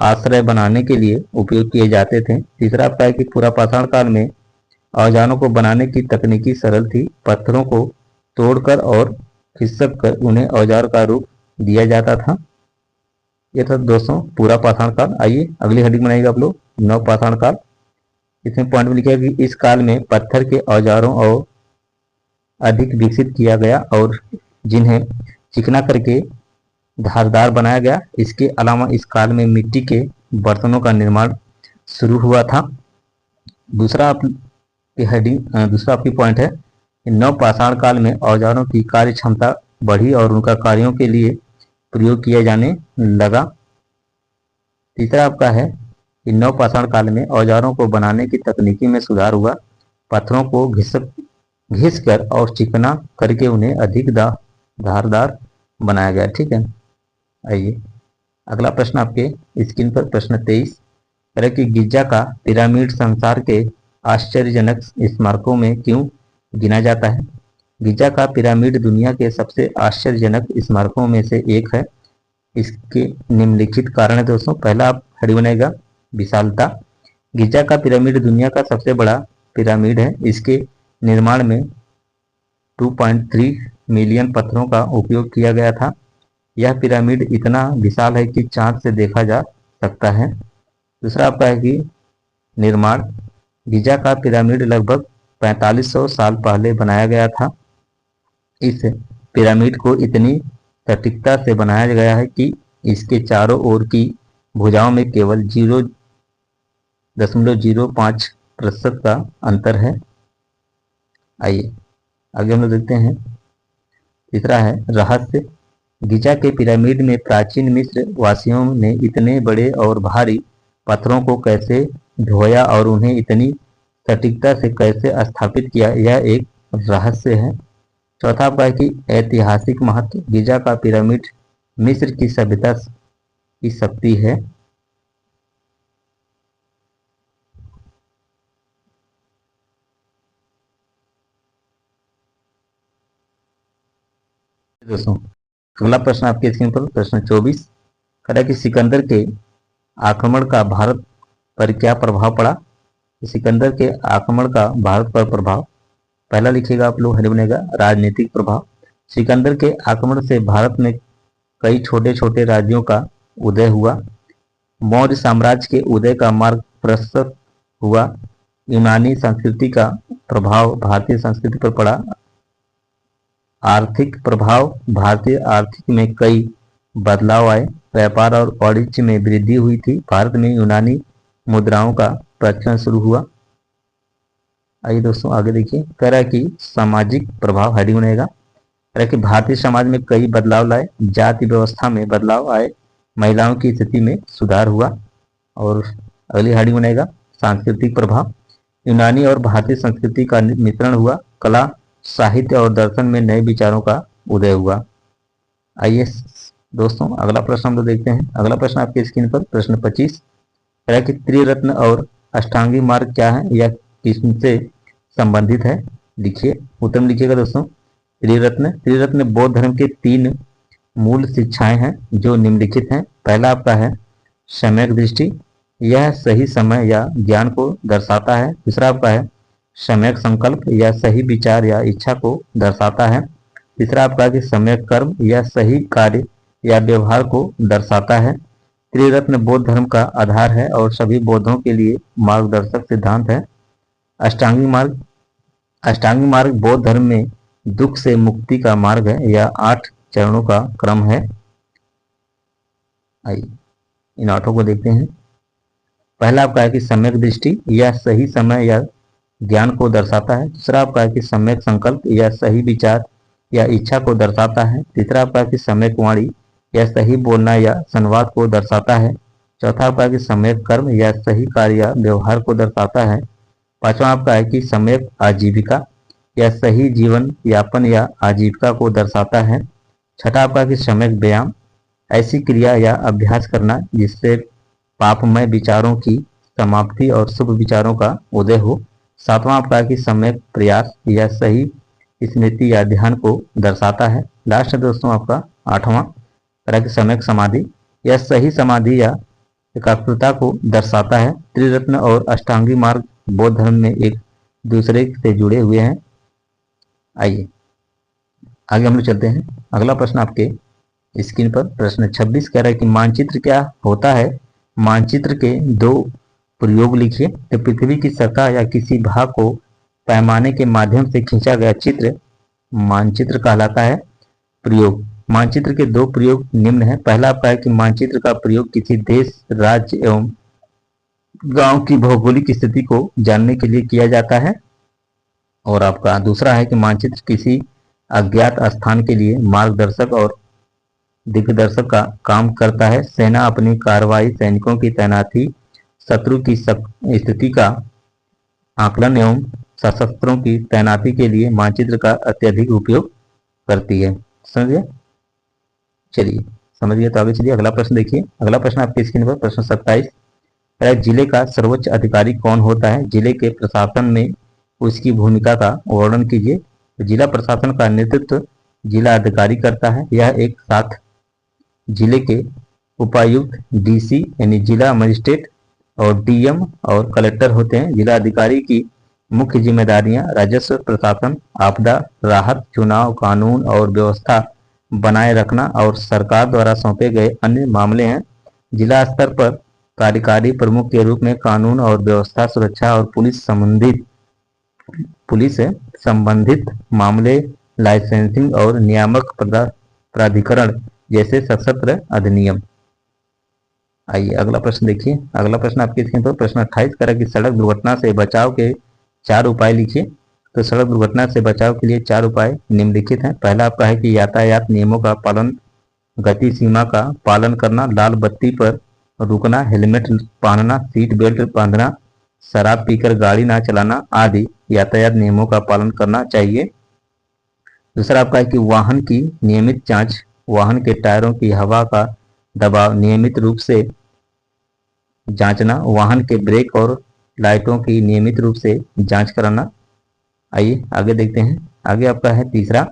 आश्रय बनाने के लिए उपयोग किए जाते थे। तीसरा आपका है कि पूरा पाषाण काल में औजारों को बनाने की तकनीकी सरल थी। पत्थरों को तोड़कर और खिसक कर उन्हें औजार का रूप दिया जाता था। यह था दोस्तों पूरा पाषाण काल। आइए अगली हेडिंग बनाइएगा आप लोग, नव पाषाण काल। इसमें पॉइंट में लिखा है कि इस काल में पत्थर के औजारों और अधिक विकसित किया गया और जिन्हें चिकना करके धारदार बनाया गया। इसके अलावा इस काल में मिट्टी के बर्तनों का निर्माण शुरू हुआ था। दूसरा आपकी पॉइंट है, नव पाषाण काल में औजारों की कार्य क्षमता बढ़ी और उनका कार्यों के लिए प्रयोग किया जाने लगा। तीसरा आपका है कि नव पाषाण काल में औजारों को बनाने की तकनीकी में सुधार हुआ। पत्थरों को घिस कर और चिकना करके उन्हें अधिक धारदार बनाया गया। ठीक है, आइए अगला प्रश्न आपके स्क्रीन पर, प्रश्न 23 कह कि गिजा का पिरामिड संसार के आश्चर्यजनक स्मारकों में क्यों गिना जाता है। गिजा का पिरामिड दुनिया के सबसे आश्चर्यजनक स्मारकों में से एक है। इसके निम्नलिखित कारण है दोस्तों। पहला आप हेडिंग बनाएगा विशालता। गिजा का पिरामिड दुनिया का सबसे बड़ा पिरामिड है। इसके निर्माण में 2.3 मिलियन पत्थरों का उपयोग किया गया था। यह पिरामिड इतना विशाल है कि चांद से देखा जा सकता है। दूसरा आपका है कि निर्माण। गिजा का पिरामिड लगभग 4500 साल पहले बनाया गया था। इस पिरामिड को इतनी सटीकता से बनाया गया है कि इसके चारों ओर की भुजाओं में केवल 0.05% का अंतर है। आइए आगे हम लोग देखते हैं। तीसरा है रहस्य। गिजा के पिरामिड में प्राचीन मिस्र वासियों ने इतने बड़े और भारी पत्थरों को कैसे ढोया और उन्हें इतनी सटीकता से कैसे स्थापित किया, यह एक रहस्य है। चौथा आपका है कि ऐतिहासिक महत्व। गिजा का पिरामिड मिस्र की सभ्यता की शक्ति है। दोस्तों अगला प्रश्न आपके स्क्रीन पर, प्रश्न 24 कह कि सिकंदर के आक्रमण का भारत पर क्या प्रभाव पड़ा। सिकंदर के आक्रमण का भारत पर प्रभाव, पहला लिखिएगा आप लोग, हेडिंग बनेगा राजनीतिक प्रभाव। सिकंदर के आक्रमण से भारत में कई छोटे छोटे राज्यों का उदय हुआ। मौर्य साम्राज्य के उदय का मार्ग प्रशस्त हुआ। यूनानी संस्कृति का प्रभाव भारतीय संस्कृति पर पड़ा। आर्थिक प्रभाव, भारतीय आर्थिक में कई बदलाव आए। व्यापार और वाणिज्य में वृद्धि हुई थी। भारत में यूनानी मुद्राओं का प्रचलन शुरू हुआ। आइए दोस्तों आगे देखिए, कह रहा है कि सामाजिक प्रभाव, हेडिंग बनेगा कह रहा है कि भारतीय समाज में कई बदलाव लाए। जाति व्यवस्था में बदलाव आए। महिलाओं की स्थिति में सुधार हुआ। और अगली हेडिंग बनेगा सांस्कृतिक प्रभाव। यूनानी और भारतीय संस्कृति का मिश्रण हुआ। कला, साहित्य और दर्शन में नए विचारों का उदय हुआ। आइए दोस्तों अगला प्रश्न हम लोग देखते हैं। अगला प्रश्न आपके स्क्रीन पर, प्रश्न 25 कह रहा है कि त्रिरत्न और अष्टांगी मार्ग क्या है, यह किससे संबंधित है। लिखिए, उत्तर में लिखिएगा दोस्तों त्रिरत्न बौद्ध धर्म के 3 मूल शिक्षाएं हैं जो निम्नलिखित हैं। पहला आपका है सम्यक दृष्टि, यह सही समय या ज्ञान को दर्शाता है। दूसरा आपका है सम्यक संकल्प, यह सही विचार या इच्छा को दर्शाता है। तीसरा आपका है कि सम्यक कर्म, यह सही कार्य या व्यवहार को दर्शाता है। त्रिरत्न बौद्ध धर्म का आधार है और सभी बौद्धों के लिए मार्गदर्शक सिद्धांत है। अष्टांगी मार्ग बौद्ध धर्म में दुख से मुक्ति का मार्ग है। यह 8 चरणों का क्रम है। आइए इन 8 को देखते हैं। पहला आपका है कि सम्यक दृष्टि, यह सही समय या ज्ञान को दर्शाता है। दूसरा आपका है कि सम्यक संकल्प या सही विचार या इच्छा को दर्शाता है। तीसरा आपका है कि सम्यक वाणी या सही बोलना या संवाद को दर्शाता है। चौथा आपका है कि सम्यक कर्म या सही कार्य या व्यवहार को दर्शाता है। पांचवा आपका है कि सम्यक आजीविका या सही जीवन यापन या आजीविका को दर्शाता है। छठा आपका कि सम्यक व्यायाम ऐसी क्रिया या अभ्यास करना जिससे पापमय विचारों की समाप्ति और शुभ विचारों का उदय हो। सातवां आपका कि सम्यक प्रयास या सही स्मृति या ध्यान को दर्शाता है। लास्ट दोस्तों आपका आठवां तरह की सम्यक समाधि या सही समाधि या एकाग्रता को दर्शाता है। त्रिरत्न और अष्टांगी मार्ग बौद्ध धर्म में एक दूसरे से जुड़े हुए हैं। आइए आगे हम लोग चलते हैं। अगला प्रश्न आपके स्क्रीन पर प्रश्न 26 कह रहा है कि मानचित्र क्या होता है। मानचित्र के दो प्रयोग लिखिए। तो पृथ्वी की सतह या किसी भाग को पैमाने के माध्यम से खींचा गया चित्र मानचित्र कहलाता है। प्रयोग मानचित्र के दो प्रयोग निम्न है। पहला आपका है कि मानचित्र का प्रयोग किसी देश राज्य एवं गांव की भौगोलिक स्थिति को जानने के लिए किया जाता है। और आपका दूसरा है कि मानचित्र किसी अज्ञात स्थान के लिए मार्गदर्शक और दिग्दर्शक का काम करता है। सेना अपनी कार्रवाई सैनिकों की तैनाती शत्रु की स्थिति का आकलन एवं सशस्त्रों की तैनाती के लिए मानचित्र का अत्यधिक उपयोग करती है। समझिए, चलिए समझिए। तो आगे चलिए अगला प्रश्न देखिए। अगला प्रश्न आपके स्क्रीन पर प्रश्न 27 जिले का सर्वोच्च अधिकारी कौन होता है। जिले के प्रशासन में उसकी भूमिका का वर्णन कीजिए। जिला प्रशासन का नेतृत्व जिला अधिकारी करता है। यह एक साथ जिले के उपायुक्त डीसी यानी जिला मजिस्ट्रेट और डीएम और कलेक्टर होते हैं। जिला अधिकारी की मुख्य जिम्मेदारियां राजस्व प्रशासन, आपदा राहत, चुनाव, कानून और व्यवस्था बनाए रखना और सरकार द्वारा सौंपे गए अन्य मामले हैं। जिला स्तर पर कार्यकारी प्रमुख के रूप में कानून और व्यवस्था, सुरक्षा और पुलिस से संबंधित मामले, लाइसेंसिंग और नियामक प्राधिकरण जैसे सशस्त्र अधिनियम। आइए अगला प्रश्न देखिए। अगला प्रश्न आपके स्क्रीन पर प्रश्न 28 करें कि सड़क दुर्घटना से बचाव के 4 उपाय लिखिए। तो सड़क दुर्घटना से बचाव के लिए 4 उपाय निम्नलिखित हैं। पहला आपका है कि यातायात नियमों का पालन, गति सीमा का पालन करना, लाल बत्ती पर रुकना, हेलमेट पहनना, सीट बेल्ट बांधना, शराब पीकर गाड़ी ना चलाना आदि यातायात नियमों का पालन करना चाहिए। दूसरा आपका है कि वाहन की नियमित जांच, वाहन के टायरों की हवा का दबाव नियमित रूप से जांचना, वाहन के ब्रेक और लाइटों की नियमित रूप से जांच कराना। आइए आगे देखते हैं। आगे आपका है तीसरा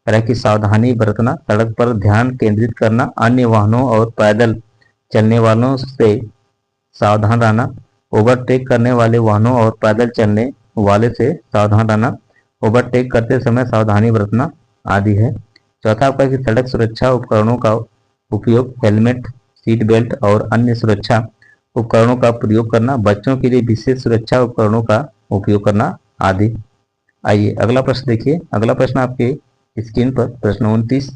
तरह की सावधानी बरतना, सड़क पर ध्यान केंद्रित करना, अन्य वाहनों और पैदल चलने वालों से सावधान रहना, ओवरटेक करने वाले वाहनों और पैदल चलने वाले से सावधान रहना, ओवरटेक करते समय सावधानी बरतना आदि है। चौथा आपका कि सड़क सुरक्षा उपकरणों का उपयोग, हेलमेट, सीट बेल्ट और अन्य सुरक्षा उपकरणों का प्रयोग करना, बच्चों के लिए विशेष सुरक्षा उपकरणों का उपयोग करना आदि। आइए अगला प्रश्न देखिए। अगला प्रश्न आपके स्क्रीन पर प्रश्न 29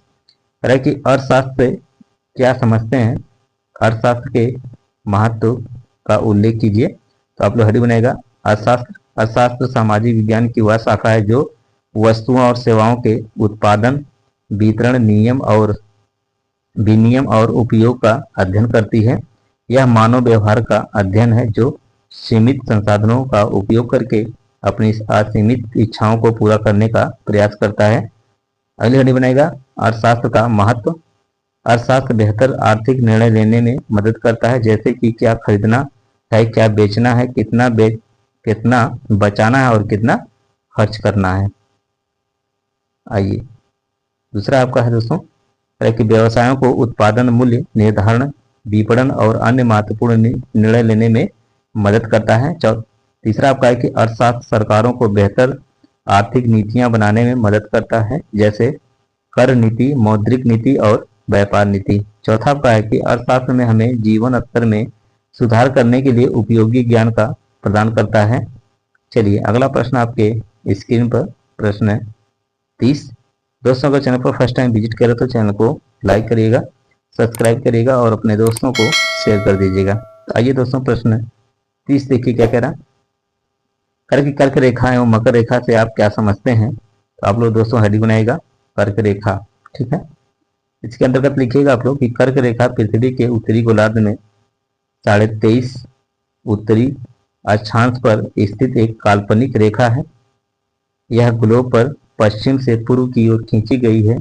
है कि अर्थशास्त्र से क्या समझते हैं। अर्थशास्त्र के महत्व का उल्लेख कीजिए। तो आप लोग हेडिंग बनाएगा अर्थशास्त्र सामाजिक विज्ञान की वह शाखा है जो वस्तुओं और सेवाओं के उत्पादन, वितरण, नियम और विनिमय और उपयोग का अध्ययन करती है। यह मानव व्यवहार का अध्ययन है जो सीमित संसाधनों का उपयोग करके अपनी असीमित इच्छाओं को पूरा करने का प्रयास करता है। अगली हेडिंग बनाएगा अर्थशास्त्र का महत्व। अर्थशास्त्र बेहतर आर्थिक निर्णय लेने में मदद करता है, जैसे कि क्या खरीदना है, क्या बेचना है, कितना बचाना है और कितना खर्च करना है। आइए दूसरा आपका है दोस्तों कि व्यवसायों को उत्पादन, मूल्य निर्धारण, विपणन और अन्य महत्वपूर्ण निर्णय लेने में मदद करता है। तीसरा आपका है कि अर्थशास्त्र सरकारों को बेहतर आर्थिक नीतियां बनाने में मदद करता है, जैसे कर नीति, मौद्रिक नीति और व्यापार नीति। चौथा आपका है कि अर्थशास्त्र में हमें जीवन स्तर में सुधार करने के लिए उपयोगी ज्ञान का प्रदान करता है। चलिए अगला प्रश्न आपके स्क्रीन पर प्रश्न 30। दोस्तों अगर चैनल पर फर्स्ट टाइम विजिट करें तो चैनल को लाइक करिएगा, सब्सक्राइब करिएगा और अपने दोस्तों को शेयर कर दीजिएगा। तो आइए दोस्तों प्रश्न 30 देखिए क्या कह रहा है कर्क की कर्क रेखा एवं मकर रेखा से आप क्या समझते हैं, तो आप लोग दोस्तों हेडिंग बनाइएगा कर्क रेखा। ठीक है, इसके अंतर्गत लिखिएगा आप लोग कि कर्क रेखा पृथ्वी के उत्तरी गोलार्ध में 23.5 उत्तरी अक्षांश पर स्थित एक काल्पनिक रेखा है। यह ग्लोब पर पश्चिम से पूर्व की ओर खींची गई है।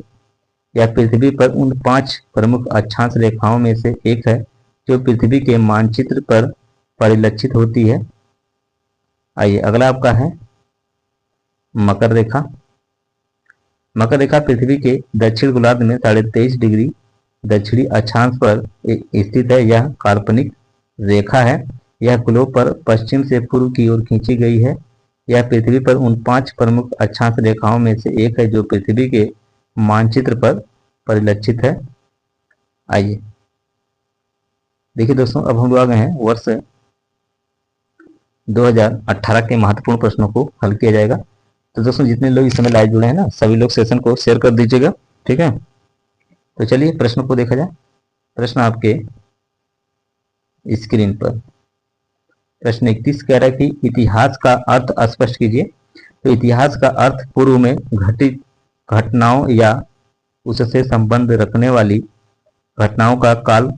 यह पृथ्वी पर उन 5 प्रमुख अक्षांश रेखाओं में से एक है जो पृथ्वी के मानचित्र पर परिलक्षित होती है। आइए अगला आपका है मकर रेखा। मकर रेखा पृथ्वी के दक्षिण गोलार्ध में 23.5 डिग्री दक्षिणी अक्षांश पर स्थित है। यह काल्पनिक रेखा है। यह ग्लोब पर पश्चिम से पूर्व की ओर खींची गई है। यह पृथ्वी पर उन 5 प्रमुख अक्षांश रेखाओं में से एक है जो पृथ्वी के मानचित्र पर परिलक्षित है। आइए देखिए दोस्तों, अब हम लोग आ गए हैं वर्ष 2018 के महत्वपूर्ण प्रश्नों को हल किया जाएगा। तो दोस्तों जितने लोग इस समय लाइव जुड़े हैं ना, सभी लोग सेशन को शेयर कर दीजिएगा। ठीक है, तो चलिए प्रश्न को देखा जाए। प्रश्न आपके स्क्रीन पर प्रश्न 31 कह रहा है कि इतिहास का अर्थ स्पष्ट कीजिए। तो इतिहास का अर्थ पूर्व में घटित घटनाओं या उससे संबंध रखने वाली घटनाओं का काल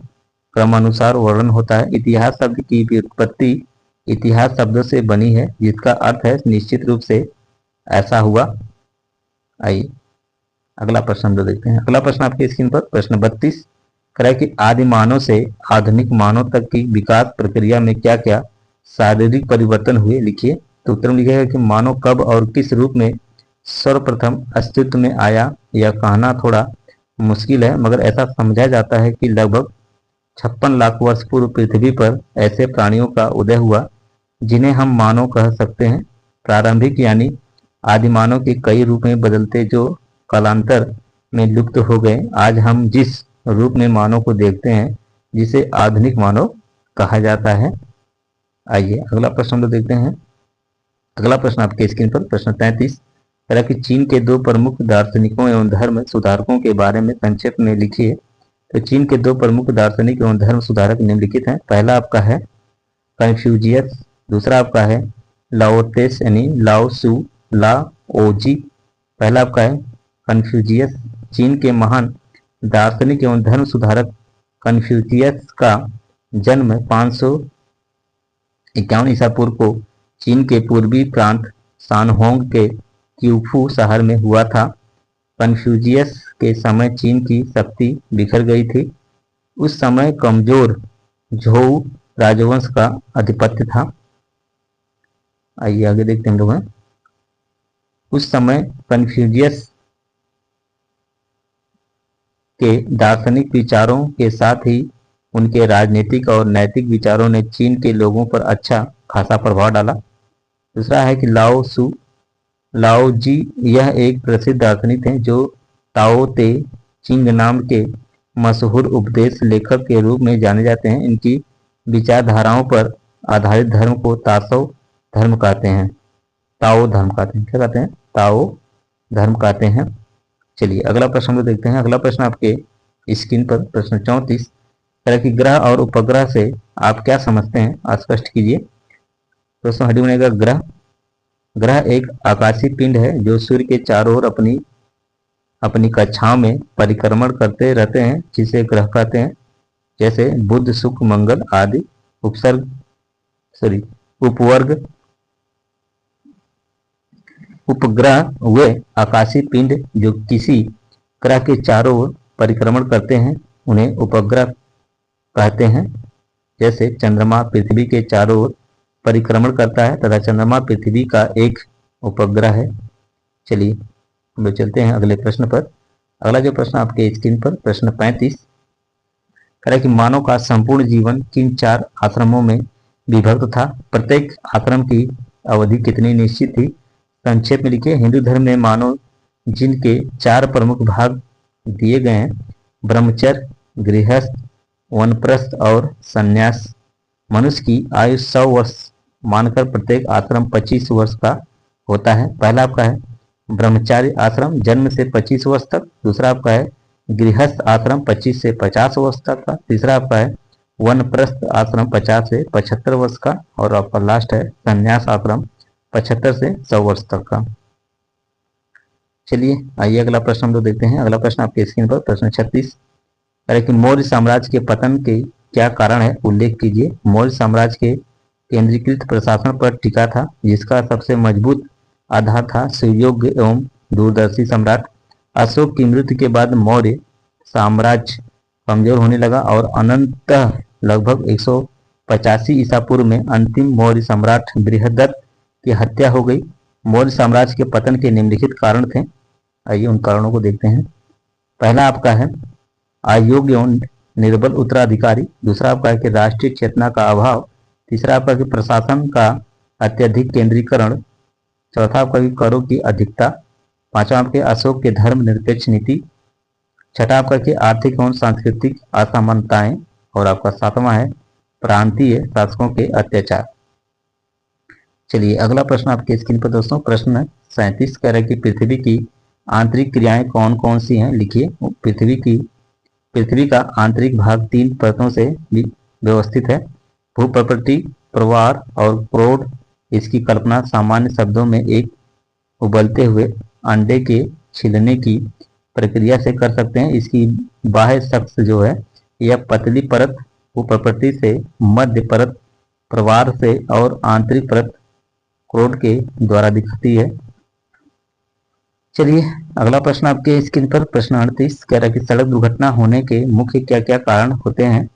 क्रमानुसार वर्णन होता है। इतिहास शब्द की व्युत्पत्ति इतिहास शब्दों से बनी है जिसका अर्थ है निश्चित रूप से ऐसा हुआ। आइए अगला प्रश्न हम लोग देखते हैं। अगला प्रश्न आपके स्क्रीन पर प्रश्न 32 कह रहा है कि आदि मानव से आधुनिक मानव तक की विकास प्रक्रिया में क्या क्या शारीरिक परिवर्तन हुए, लिखिए। तो उत्तर में लिखिएगा कि मानव कब और किस रूप में सर्वप्रथम अस्तित्व में आया। यह कहना थोड़ा मुश्किल है, मगर ऐसा समझा जाता है कि लगभग 56 लाख वर्ष पूर्व पृथ्वी पर ऐसे प्राणियों का उदय हुआ जिन्हें हम मानव कह सकते हैं। प्रारंभिक यानी आदिमानव के कई रूप में बदलते जो कालांतर में लुप्त हो गए। आज हम जिस रूप में मानव को देखते हैं जिसे आधुनिक मानव कहा जाता है। आइए अगला प्रश्न हम लोग देखते हैं। अगला प्रश्न आपके स्क्रीन पर प्रश्न 33 तरह कि चीन के 2 प्रमुख दार्शनिकों एवं धर्म सुधारकों के बारे में संक्षेप में लिखिए। तो चीन के 2 प्रमुख दार्शनिक एवं धर्म सुधारक निम्नलिखित हैं। पहला आपका है कन्फ्यूजियस, दूसरा आपका है लाओतेस यानी लाओ सू ला ओजी। पहला आपका है कन्फ्यूजियस। चीन के महान दार्शनिक एवं धर्म सुधारक कन्फ्यूशियस का जन्म 551 ईसा पूर्व को चीन के पूर्वी प्रांत शानहोंग के क्यूफू शहर में हुआ था। कन्फ्यूशियस के समय चीन की शक्ति बिखर गई थी। उस समय कमजोर झोउ राजवंश का आधिपत्य था। आइए आगे देखते हैं हम लोग हैं। उस समय कन्फ्यूशियस के दार्शनिक विचारों के साथ ही उनके राजनीतिक और नैतिक विचारों ने चीन के लोगों पर अच्छा खासा प्रभाव डाला। दूसरा है कि लाओ सू लाओ जी, यह एक प्रसिद्ध दार्शनिक हैं जो ताओ ते चिंग नाम के मशहूर उपदेश लेखक के रूप में जाने जाते हैं। इनकी विचारधाराओं पर आधारित धर्म को ताओ धर्म कहते हैं। ताओ धर्म कहते हैं। क्या कहते हैं? ताओ धर्म कहते हैं। चलिए अगला प्रश्न हम लोग देखते हैं। अगला प्रश्न आपके स्क्रीन पर प्रश्न 34 तरह की ग्रह और उपग्रह से आप क्या समझते हैं, स्पष्ट कीजिए। दोस्तों हेडिंग बनेगा ग्रह। ग्रह एक आकाशीय पिंड है जो सूर्य के चारों ओर अपनी कक्षाओं में परिक्रमण करते रहते हैं, जिसे ग्रह कहते हैं। जैसे बुध, शुक्र, मंगल आदि। उपवर्ग उपग्रह वे आकाशीय पिंड जो किसी ग्रह के चारों ओर परिक्रमण करते हैं उन्हें उपग्रह कहते हैं। जैसे चंद्रमा पृथ्वी के चारों ओर परिक्रमण करता है तथा चंद्रमा पृथ्वी का एक उपग्रह है। चलिए हम लोग चलते हैं अगले प्रश्न पर। अगला जो प्रश्न आपके स्क्रीन पर प्रश्न 35 कह रहा है कि मानव का संपूर्ण जीवन किन 4 आश्रमों में विभक्त था। प्रत्येक आश्रम की अवधि कितनी निश्चित थी। संक्षेप में लिखिए। हिंदू धर्म में मानव जिनके 4 प्रमुख भाग दिए गए हैं, ब्रह्मचर्य, गृहस्थ, वानप्रस्थ और संन्यास। मनुष्य की आयु 100 वर्ष मानकर प्रत्येक आश्रम 25 वर्ष का होता है। पहला आपका है ब्रह्मचार्य आश्रम, जन्म से 25 वर्ष तक। दूसरा आपका है गृहस्थ आश्रम, 25 से 50 वर्ष तक का। तीसरा आपका है वानप्रस्थ आश्रम, 50 से 75 वर्ष का। और आपका लास्ट है संन्यास आश्रम, 75 से 100 वर्ष तक का। चलिए आइए अगला प्रश्न हम लोग देखते हैं। अगला प्रश्न आपके स्क्रीन पर प्रश्न 36 है कि मौर्य साम्राज्य के पतन के क्या कारण है, उल्लेख कीजिए। मौर्य साम्राज्य के केंद्रीकृत प्रशासन पर टिका था, जिसका सबसे मजबूत आधार था सुयोग्य एवं दूरदर्शी सम्राट। अशोक की मृत्यु के बाद मौर्य साम्राज्य कमजोर होने लगा और अनंतः लगभग 185 ईसा पूर्व में अंतिम मौर्य सम्राट बृहदत्त की हत्या हो गई। मौर्य साम्राज्य के पतन के निम्नलिखित कारण थे। आइए उन कारणों को देखते हैं। पहला आपका है अयोग्य एवं निर्बल उत्तराधिकारी। दूसरा आपका है कि राष्ट्रीय चेतना का अभाव। तीसरा आपका कि प्रशासन का अत्यधिक केंद्रीकरण। चौथा आपका कि करों की अधिकता। पांचवा आपके अशोक के धर्मनिरपेक्ष नीति। छठा आपका कि आर्थिक एवं सांस्कृतिक असमानताएं। और आपका सातवां है प्रांतीय शासकों के अत्याचार। चलिए अगला प्रश्न आपके स्क्रीन पर दोस्तों प्रश्न 37 कह रहा है कि पृथ्वी की आंतरिक क्रियाएं कौन कौन सी हैं, लिखिए। पृथ्वी का आंतरिक भाग 3 परतों से व्यवस्थित है। भूप्रकृति, प्रवार और प्रोढ़। इसकी कल्पना सामान्य शब्दों में एक उबलते हुए अंडे के छिलने की प्रक्रिया से कर सकते हैं। इसकी बाह्य सतह जो है यह पतली परत भूप्रकृति से, मध्य परत प्रवार से और आंतरिक परत प्रोढ़ के द्वारा दिखती है। चलिए अगला प्रश्न आपके स्क्रीन पर प्रश्न 38 कह रहा है कि सड़क दुर्घटना होने के मुख्य क्या क्या कारण होते हैं,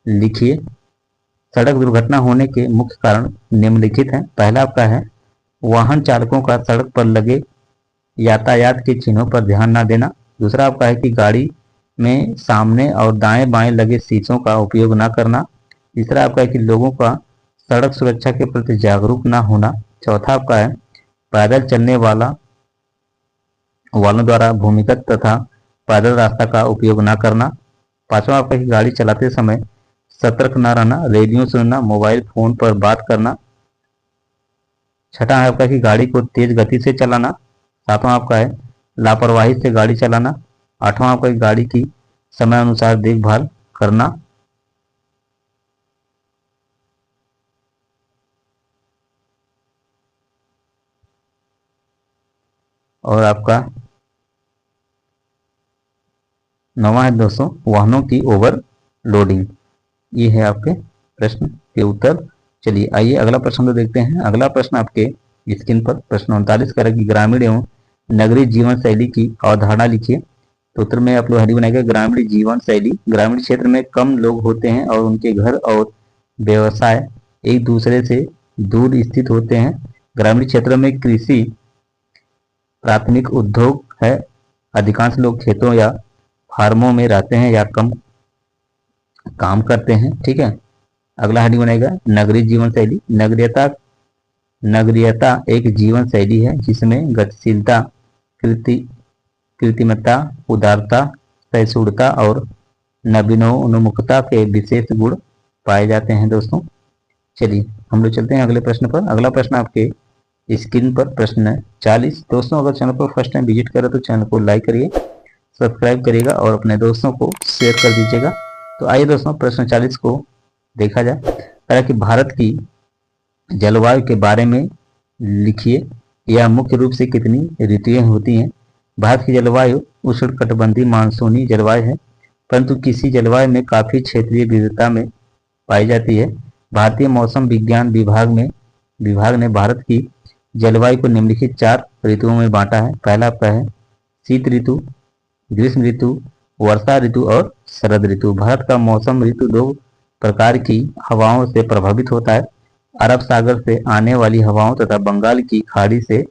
लिखिए। सड़क दुर्घटना होने के मुख्य कारण निम्नलिखित हैं। पहला आपका है वाहन चालकों का सड़क पर लगे यातायात के चिन्हों पर ध्यान न देना। दूसरा आपका है कि गाड़ी में सामने और दाएं बाएं लगे शीशों का उपयोग न करना। तीसरा आपका है कि लोगों का सड़क सुरक्षा के प्रति जागरूक न होना। चौथा आपका है पैदल चलने वालों द्वारा भूमिगत तथा पैदल रास्ता का उपयोग न करना। पांचवा आपका कि गाड़ी चलाते समय सतर्क न रहना, रेडियो सुनना, मोबाइल फोन पर बात करना। छठा है आपका कि गाड़ी को तेज गति से चलाना। सातवां आपका है लापरवाही से गाड़ी चलाना। आठवां आपका गाड़ी की समय अनुसार देखभाल करना। और आपका नौवां है दोस्तों वाहनों की ओवरलोडिंग। ये है आपके प्रश्न के उत्तर। चलिए आइए अगला प्रश्न तो देखते हैं। अगला प्रश्न आपके स्क्रीन पर प्रश्न 39 कह रहा है कि ग्रामीण एवं नगरीय जीवन शैली की अवधारणा लिखिए। तो उत्तर में आप लोग हेडिंग बनाएगा ग्रामीण जीवन शैली। ग्रामीण क्षेत्र में कम लोग होते हैं और उनके घर और व्यवसाय एक दूसरे से दूर स्थित होते हैं। ग्रामीण क्षेत्र में कृषि प्राथमिक उद्योग है। अधिकांश लोग खेतों या फार्मों में रहते हैं या कम काम करते हैं। ठीक है, अगला हेडिंग बनेगा नगरीय जीवन शैली। नगरीयता एक जीवन शैली है जिसमें गतिशीलता, कृत्रिमता, उदारता, सहिष्णुता और नवीनोन्मुखता के विशेष गुण पाए जाते हैं दोस्तों। चलिए हम लोग चलते हैं अगले प्रश्न पर। अगला प्रश्न आपके स्क्रीन पर प्रश्न 40। दोस्तों अगर चैनल पर फर्स्ट टाइम विजिट करें तो चैनल को लाइक करिए, सब्सक्राइब करिएगा और अपने दोस्तों को शेयर कर दीजिएगा। तो आइए दोस्तों प्रश्न 40 को देखा जाए। कहा कि भारत की जलवायु के बारे में लिखिए। यह मुख्य रूप से कितनी ऋतुएं होती हैं। भारत की जलवायु उष्णकटिबंधीय मानसूनी जलवायु है, परंतु किसी जलवायु में काफी क्षेत्रीय विविधता में पाई जाती है। भारतीय मौसम विज्ञान विभाग ने भारत की जलवायु को निम्नलिखित 4 ऋतुओं में बांटा है। पहला आपका है शीत ऋतु, ग्रीष्म ऋतु, वर्षा ऋतु और शरद ऋतु। भारत का मौसम ऋतु 2 प्रकार की हवाओं से प्रभावित होता है, अरब सागर से आने वाली हवाओं तथा बंगाल की खाड़ी से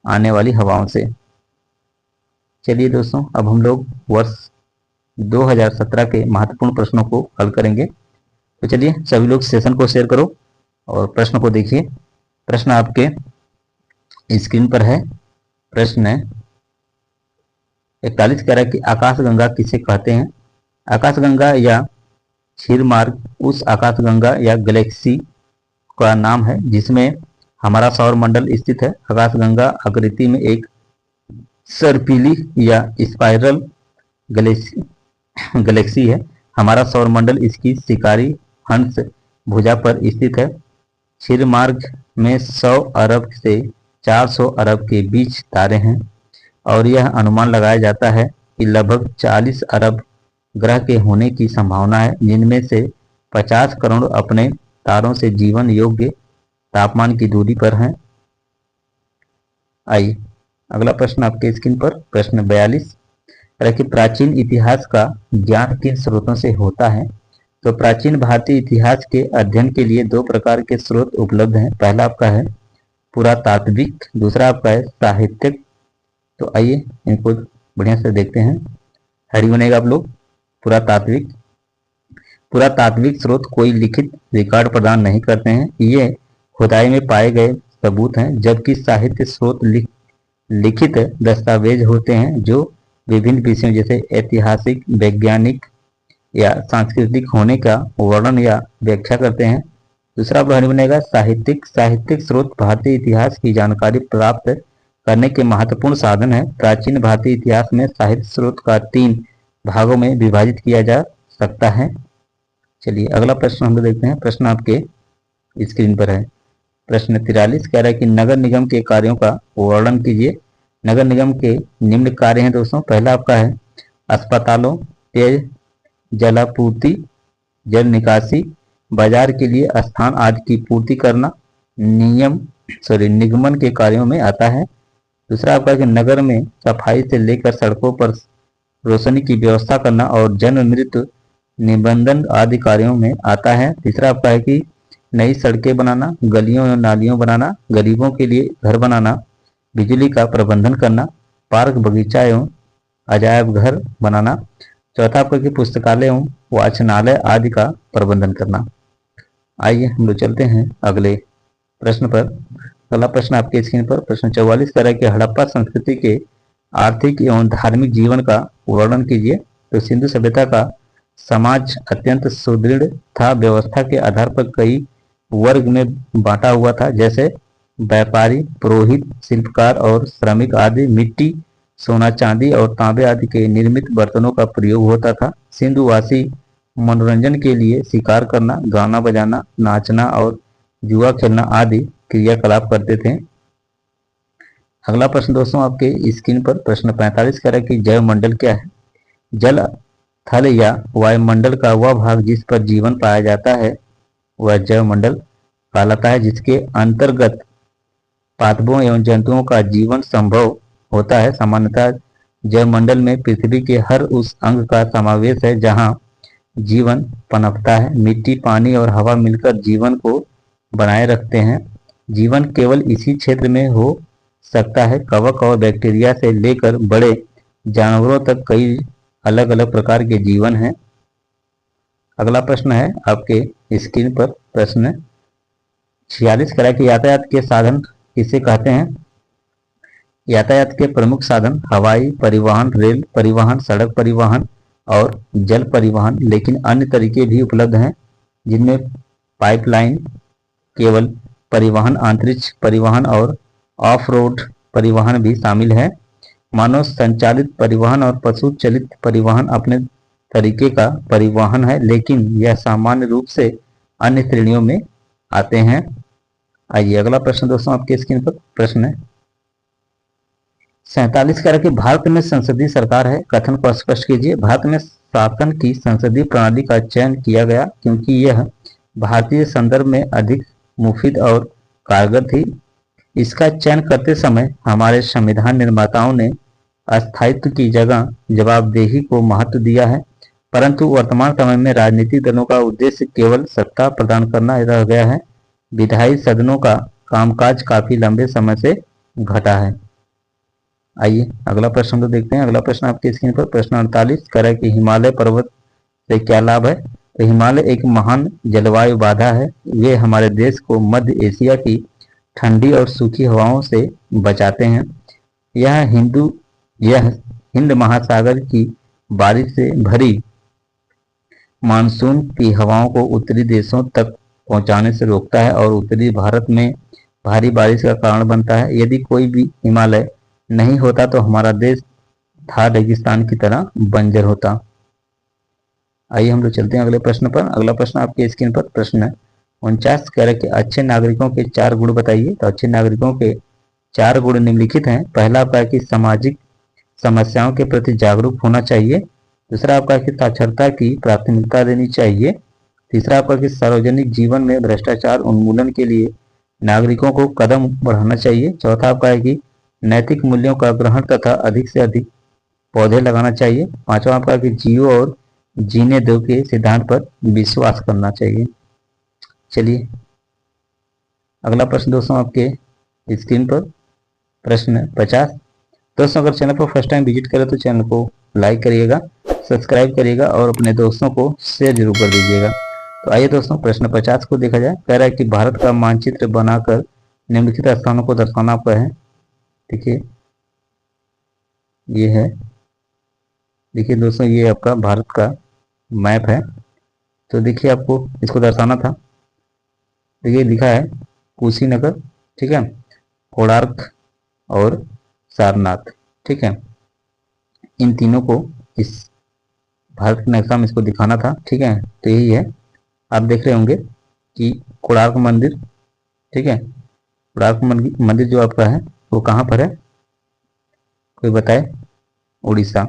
आने वाली हवाओं से। चलिए दोस्तों अब हम लोग वर्ष 2017 के महत्वपूर्ण प्रश्नों को हल करेंगे। तो चलिए सभी लोग सेशन को शेयर करो और प्रश्न को देखिए। प्रश्न आपके स्क्रीन पर है। प्रश्न 41 कह रहा है कि आकाशगंगा किसे कहते हैं। आकाशगंगा या क्षीरमार्ग उस आकाशगंगा या गैलेक्सी का नाम है जिसमें हमारा सौर मंडल स्थित है। आकाशगंगा आकृति में एक सर्पिली या स्पाइरल गैलेक्सी है। हमारा सौर मंडल इसकी शिकारी हंस भुजा पर स्थित है। क्षीर मार्ग में 100 अरब से 400 अरब के बीच तारे हैं और यह अनुमान लगाया जाता है कि लगभग 40 अरब ग्रह के होने की संभावना है, जिनमें से 50 करोड़ अपने तारों से जीवन योग्य तापमान की दूरी पर हैं। आइए अगला प्रश्न आपके स्क्रीन पर, प्रश्न 42 कि प्राचीन इतिहास का ज्ञान किन स्रोतों से होता है। तो प्राचीन भारतीय इतिहास के अध्ययन के लिए दो प्रकार के स्रोत उपलब्ध हैं। पहला आपका है पुरातात्विक, दूसरा आपका है साहित्यिक। तो आइए इनको बढ़िया से देखते हैं। हैडी बनेगा आप लोग। पुरातात्विक, पुरातात्विक स्रोत कोई लिखित रिकॉर्ड प्रदान नहीं करते हैं, ये खुदाई में पाए गए सबूत हैं, जबकि साहित्य स्रोत लिखित दस्तावेज होते हैं जो विभिन्न विषयों जैसे ऐतिहासिक, वैज्ञानिक या सांस्कृतिक होने का वर्णन या व्याख्या करते हैं। दूसरा प्रश्न बनेगा साहित्यिक। साहित्यिक स्रोत भारतीय इतिहास की जानकारी प्राप्त करने के महत्वपूर्ण साधन है। प्राचीन भारतीय इतिहास में साहित्य स्रोत का 3 भागों में विभाजित किया जा सकता है। चलिए अगला प्रश्न हम लोग देखते हैं। प्रश्न आपके स्क्रीन पर है। प्रश्न 43 कह रहा है कि नगर निगम के कार्यों का वर्णन कीजिए। नगर निगम के निम्न कार्य हैं दोस्तों। पहला आपका है अस्पतालों, पेय जलापूर्ति, जल निकासी, बाजार के लिए स्थान आदि की पूर्ति करना निगमन के कार्यों में आता है। दूसरा आपका कि नगर में सफाई से लेकर सड़कों पर रोशनी की व्यवस्था करना और जन्म मृत्यु निबंधन आदि कार्यों में आता है। तीसरा आपका है कि नई सड़कें बनाना, गलियों और नालियों बनाना, गरीबों के लिए घर बनाना, बिजली का प्रबंधन करना, पार्क बगीचा एवं अजायब घर बनाना। चौथा आपका कि पुस्तकालय एवं वाचनालय आदि का प्रबंधन करना। आइए हम लोग चलते हैं अगले प्रश्न पर। अगला प्रश्न आपके स्क्रीन पर, प्रश्न 44 कह रहा है कि हड़प्पा संस्कृति के आर्थिक एवं धार्मिक जीवन का वर्णन कीजिए। तो सिंधु सभ्यता का समाज अत्यंत सुदृढ़ था, व्यवस्था के आधार पर कई वर्ग में बांटा हुआ था, जैसे व्यापारी, पुरोहित, शिल्पकार और श्रमिक आदि। मिट्टी, सोना, चांदी और तांबे आदि के निर्मित बर्तनों का प्रयोग होता था। सिंधुवासी मनोरंजन के लिए शिकार करना, गाना बजाना, नाचना और जुआ खेलना आदि क्रियाकलाप करते थे। अगला प्रश्न दोस्तों आपके स्क्रीन पर, प्रश्न 45 कह रहा है कि जैवमंडल क्या है। जल, थल या वायुमंडल का वह भाग जिस पर जीवन पाया जाता है वह जैवमंडल कहलाता है, जिसके अंतर्गत पादपों एवं जंतुओं का जीवन संभव होता है। सामान्यतः जैवमंडल में पृथ्वी के हर उस अंग का समावेश है जहां जीवन पनपता है। मिट्टी, पानी और हवा मिलकर जीवन को बनाए रखते हैं। जीवन केवल इसी क्षेत्र में हो सकता है। कवक और बैक्टीरिया से लेकर बड़े जानवरों तक कई अलग अलग प्रकार के जीवन हैं। अगला प्रश्न है आपके स्क्रीन पर, प्रश्न 46 कह रहा है कि यातायात के साधन किसे कहते हैं। यातायात के प्रमुख साधन हवाई परिवहन, रेल परिवहन, सड़क परिवहन और जल परिवहन, लेकिन अन्य तरीके भी उपलब्ध हैं जिनमें पाइपलाइन, केवल परिवहन, अंतरिक्ष परिवहन और ऑफ रोड परिवहन भी शामिल है। मानव संचालित परिवहन और पशु चलित परिवहन अपने तरीके का परिवहन है, लेकिन यह सामान्य रूप से अन्य श्रेणियों में आते हैं। आइए अगला प्रश्न दोस्तों आपके स्क्रीन पर, प्रश्न 47 कह रहा है कि भारत में संसदीय सरकार है, कथन को स्पष्ट कीजिए। भारत में शासन की संसदीय प्रणाली का चयन किया गया क्योंकि यह भारतीय संदर्भ में अधिक मुफीद और कारगर थी। इसका चयन करते समय हमारे संविधान निर्माताओं ने अस्थायित्व की जगह जवाबदेही को महत्व दिया है, परंतु वर्तमान समय में राजनीतिक दलों का उद्देश्य केवल सत्ता प्रदान करना रह गया है। विधायी सदनों का कामकाज काफी लंबे समय से घटा है। आइए अगला प्रश्न तो देखते हैं। अगला प्रश्न आपके स्क्रीन पर, प्रश्न 48 कह रहा है कि हिमालय पर्वत से क्या लाभ है। तो हिमालय एक महान जलवायु बाधा है। वे हमारे देश को मध्य एशिया की ठंडी और सूखी हवाओं से बचाते हैं। यह हिंद महासागर की बारिश से भरी मानसून की हवाओं को उत्तरी देशों तक पहुंचाने से रोकता है और उत्तरी भारत में भारी बारिश का कारण बनता है। यदि कोई भी हिमालय नहीं होता तो हमारा देश थार रेगिस्तान की तरह बंजर होता। आइए हम लोग चलते हैं अगले प्रश्न पर। अगला प्रश्न आपके स्क्रीन पर, प्रश्न 49 कह रहा है कि अच्छे नागरिकों के 4 गुण बताइए। तो अच्छे नागरिकों के 4 गुण निम्नलिखित हैं। पहला आपका है कि सामाजिक समस्याओं के प्रति जागरूक होना चाहिए। दूसरा आपका है कि साक्षरता की प्राथमिकता देनी चाहिए। तीसरा आपका कि सार्वजनिक जीवन में भ्रष्टाचार उन्मूलन के लिए नागरिकों को कदम बढ़ाना चाहिए। चौथा आपका है कि नैतिक मूल्यों का ग्रहण तथा अधिक से अधिक पौधे लगाना चाहिए। पांचवा आपका कि जियो और जीने दो के सिद्धांत पर विश्वास करना चाहिए। चलिए अगला प्रश्न दोस्तों आपके स्क्रीन पर प्रश्न 50। दोस्तों अगर चैनल पर फर्स्ट टाइम विजिट करें तो चैनल को लाइक करिएगा, सब्सक्राइब करिएगा और अपने दोस्तों को शेयर जरूर कर दीजिएगा। तो आइए दोस्तों प्रश्न 50 को देखा जाए। कह रहा है कि भारत का मानचित्र बनाकर निम्नलिखित स्थानों को दर्शाना आपका है। देखिए ये है, देखिए दोस्तों ये आपका भारत का मैप है। तो देखिए आपको इसको दर्शाना था। देखिए लिखा है कुशीनगर, ठीक है, कोणार्क और सारनाथ, ठीक है। इन तीनों को इस भारत के नक्शा में इसको दिखाना था, ठीक है। तो यही है, आप देख रहे होंगे कि कोणार्क मंदिर, ठीक है, कोणार्क मंदिर जो आपका है वो कहाँ पर है, कोई बताए? उड़ीसा।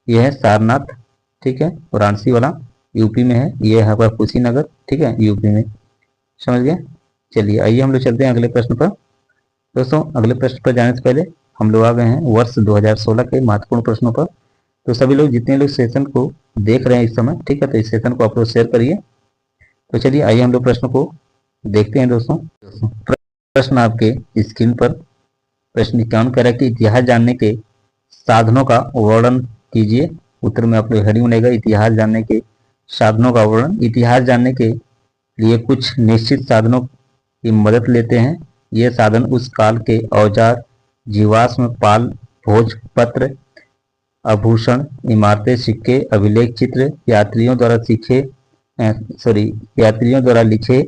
यह है सारनाथ, ठीक है, वाराणसी वाला यूपी में है। ये है आपका कुशीनगर, ठीक है, यूपी में। समझ गए? चलिए आइए हम लोग चलते हैं अगले प्रश्न पर। दोस्तों अगले प्रश्न पर जाने से पहले हम लोग आ गए हैं वर्ष 2016 के महत्वपूर्ण प्रश्नों पर। तो सभी लोग जितने लोग सेशन को देख रहे हैं इस समय, ठीक है, तो इस सेशन को आप लोग शेयर करिए। तो चलिए आइए हम लोग प्रश्न को देखते हैं दोस्तों। प्रश्न आपके स्क्रीन पर प्रश्न 51 कह रहा है कि इतिहास जानने के साधनों का वर्णन कीजिए। उत्तर में आप लोग हेडिंग बनेगा इतिहास जानने के साधनों का वर्णन। इतिहास जानने के लिए कुछ निश्चित साधनों की मदद लेते हैं। ये साधन उस काल के औजार, जीवाश्म, पाल, भोजपत्र, आभूषण, इमारतें, सिक्के, अभिलेख, चित्र, यात्रियों द्वारा लिखे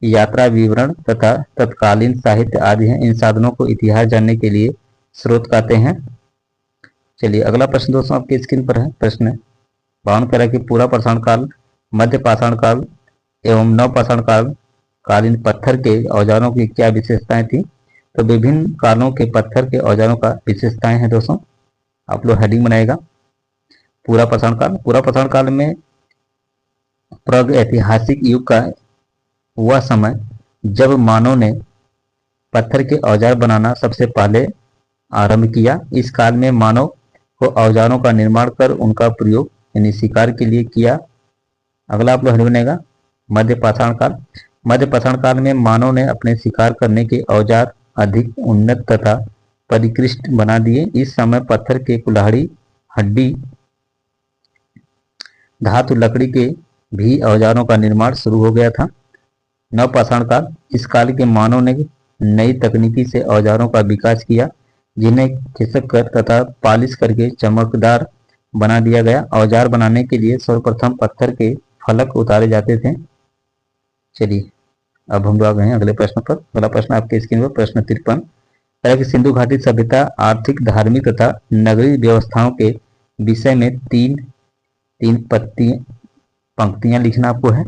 यात्रा विवरण तथा तत्कालीन साहित्य आदि हैं। इन साधनों को इतिहास जानने के लिए स्रोत कहते हैं। चलिए अगला प्रश्न दोस्तों आपके स्क्रीन पर है। प्रश्न 52 कह रहा है कि पूरा पाषाण काल, मध्य पाषाण काल एवं नव पाषाण काल कालीन पत्थर के औजारों की क्या विशेषताएं थी? तो विभिन्न कालों के पत्थर के औजारों का विशेषताएं हैं दोस्तों। आप लोग हेडिंग बनाएगा पूरा पाषाण काल। पूरा पाषाण काल में प्राग ऐतिहासिक युग का वह समय जब मानव ने पत्थर के औजार बनाना सबसे पहले आरंभ किया। इस काल में मानव को औजारों का निर्माण कर उनका प्रयोग यानी शिकार के लिए किया। अगला आप लोग हेडिंग बनेगा मध्य पाषाण काल। मध्य पाषाण काल में मानव ने अपने शिकार करने के औजार अधिक उन्नत तथा परिष्कृत बना दिए। इस समय पत्थर के कुल्हाड़ी, हड्डी, धातु, लकड़ी के भी औजारों का निर्माण शुरू हो गया था। नव पाषाण काल, इस काल के मानव ने नई तकनीकी से औजारों का विकास किया जिन्हें खिसक कर तथा पालिश करके चमकदार बना दिया गया। औजार बनाने के लिए सर्वप्रथम पत्थर के फलक उतारे जाते थे। चलिए अब हम लोग आ गए हैं अगले प्रश्न पर। अगला प्रश्न आपके स्क्रीन पर प्रश्न 53 है कि सिंधु घाटी सभ्यता आर्थिक, धार्मिक तथा नगरीय व्यवस्थाओं के विषय में तीन पंक्तियां लिखना आपको है।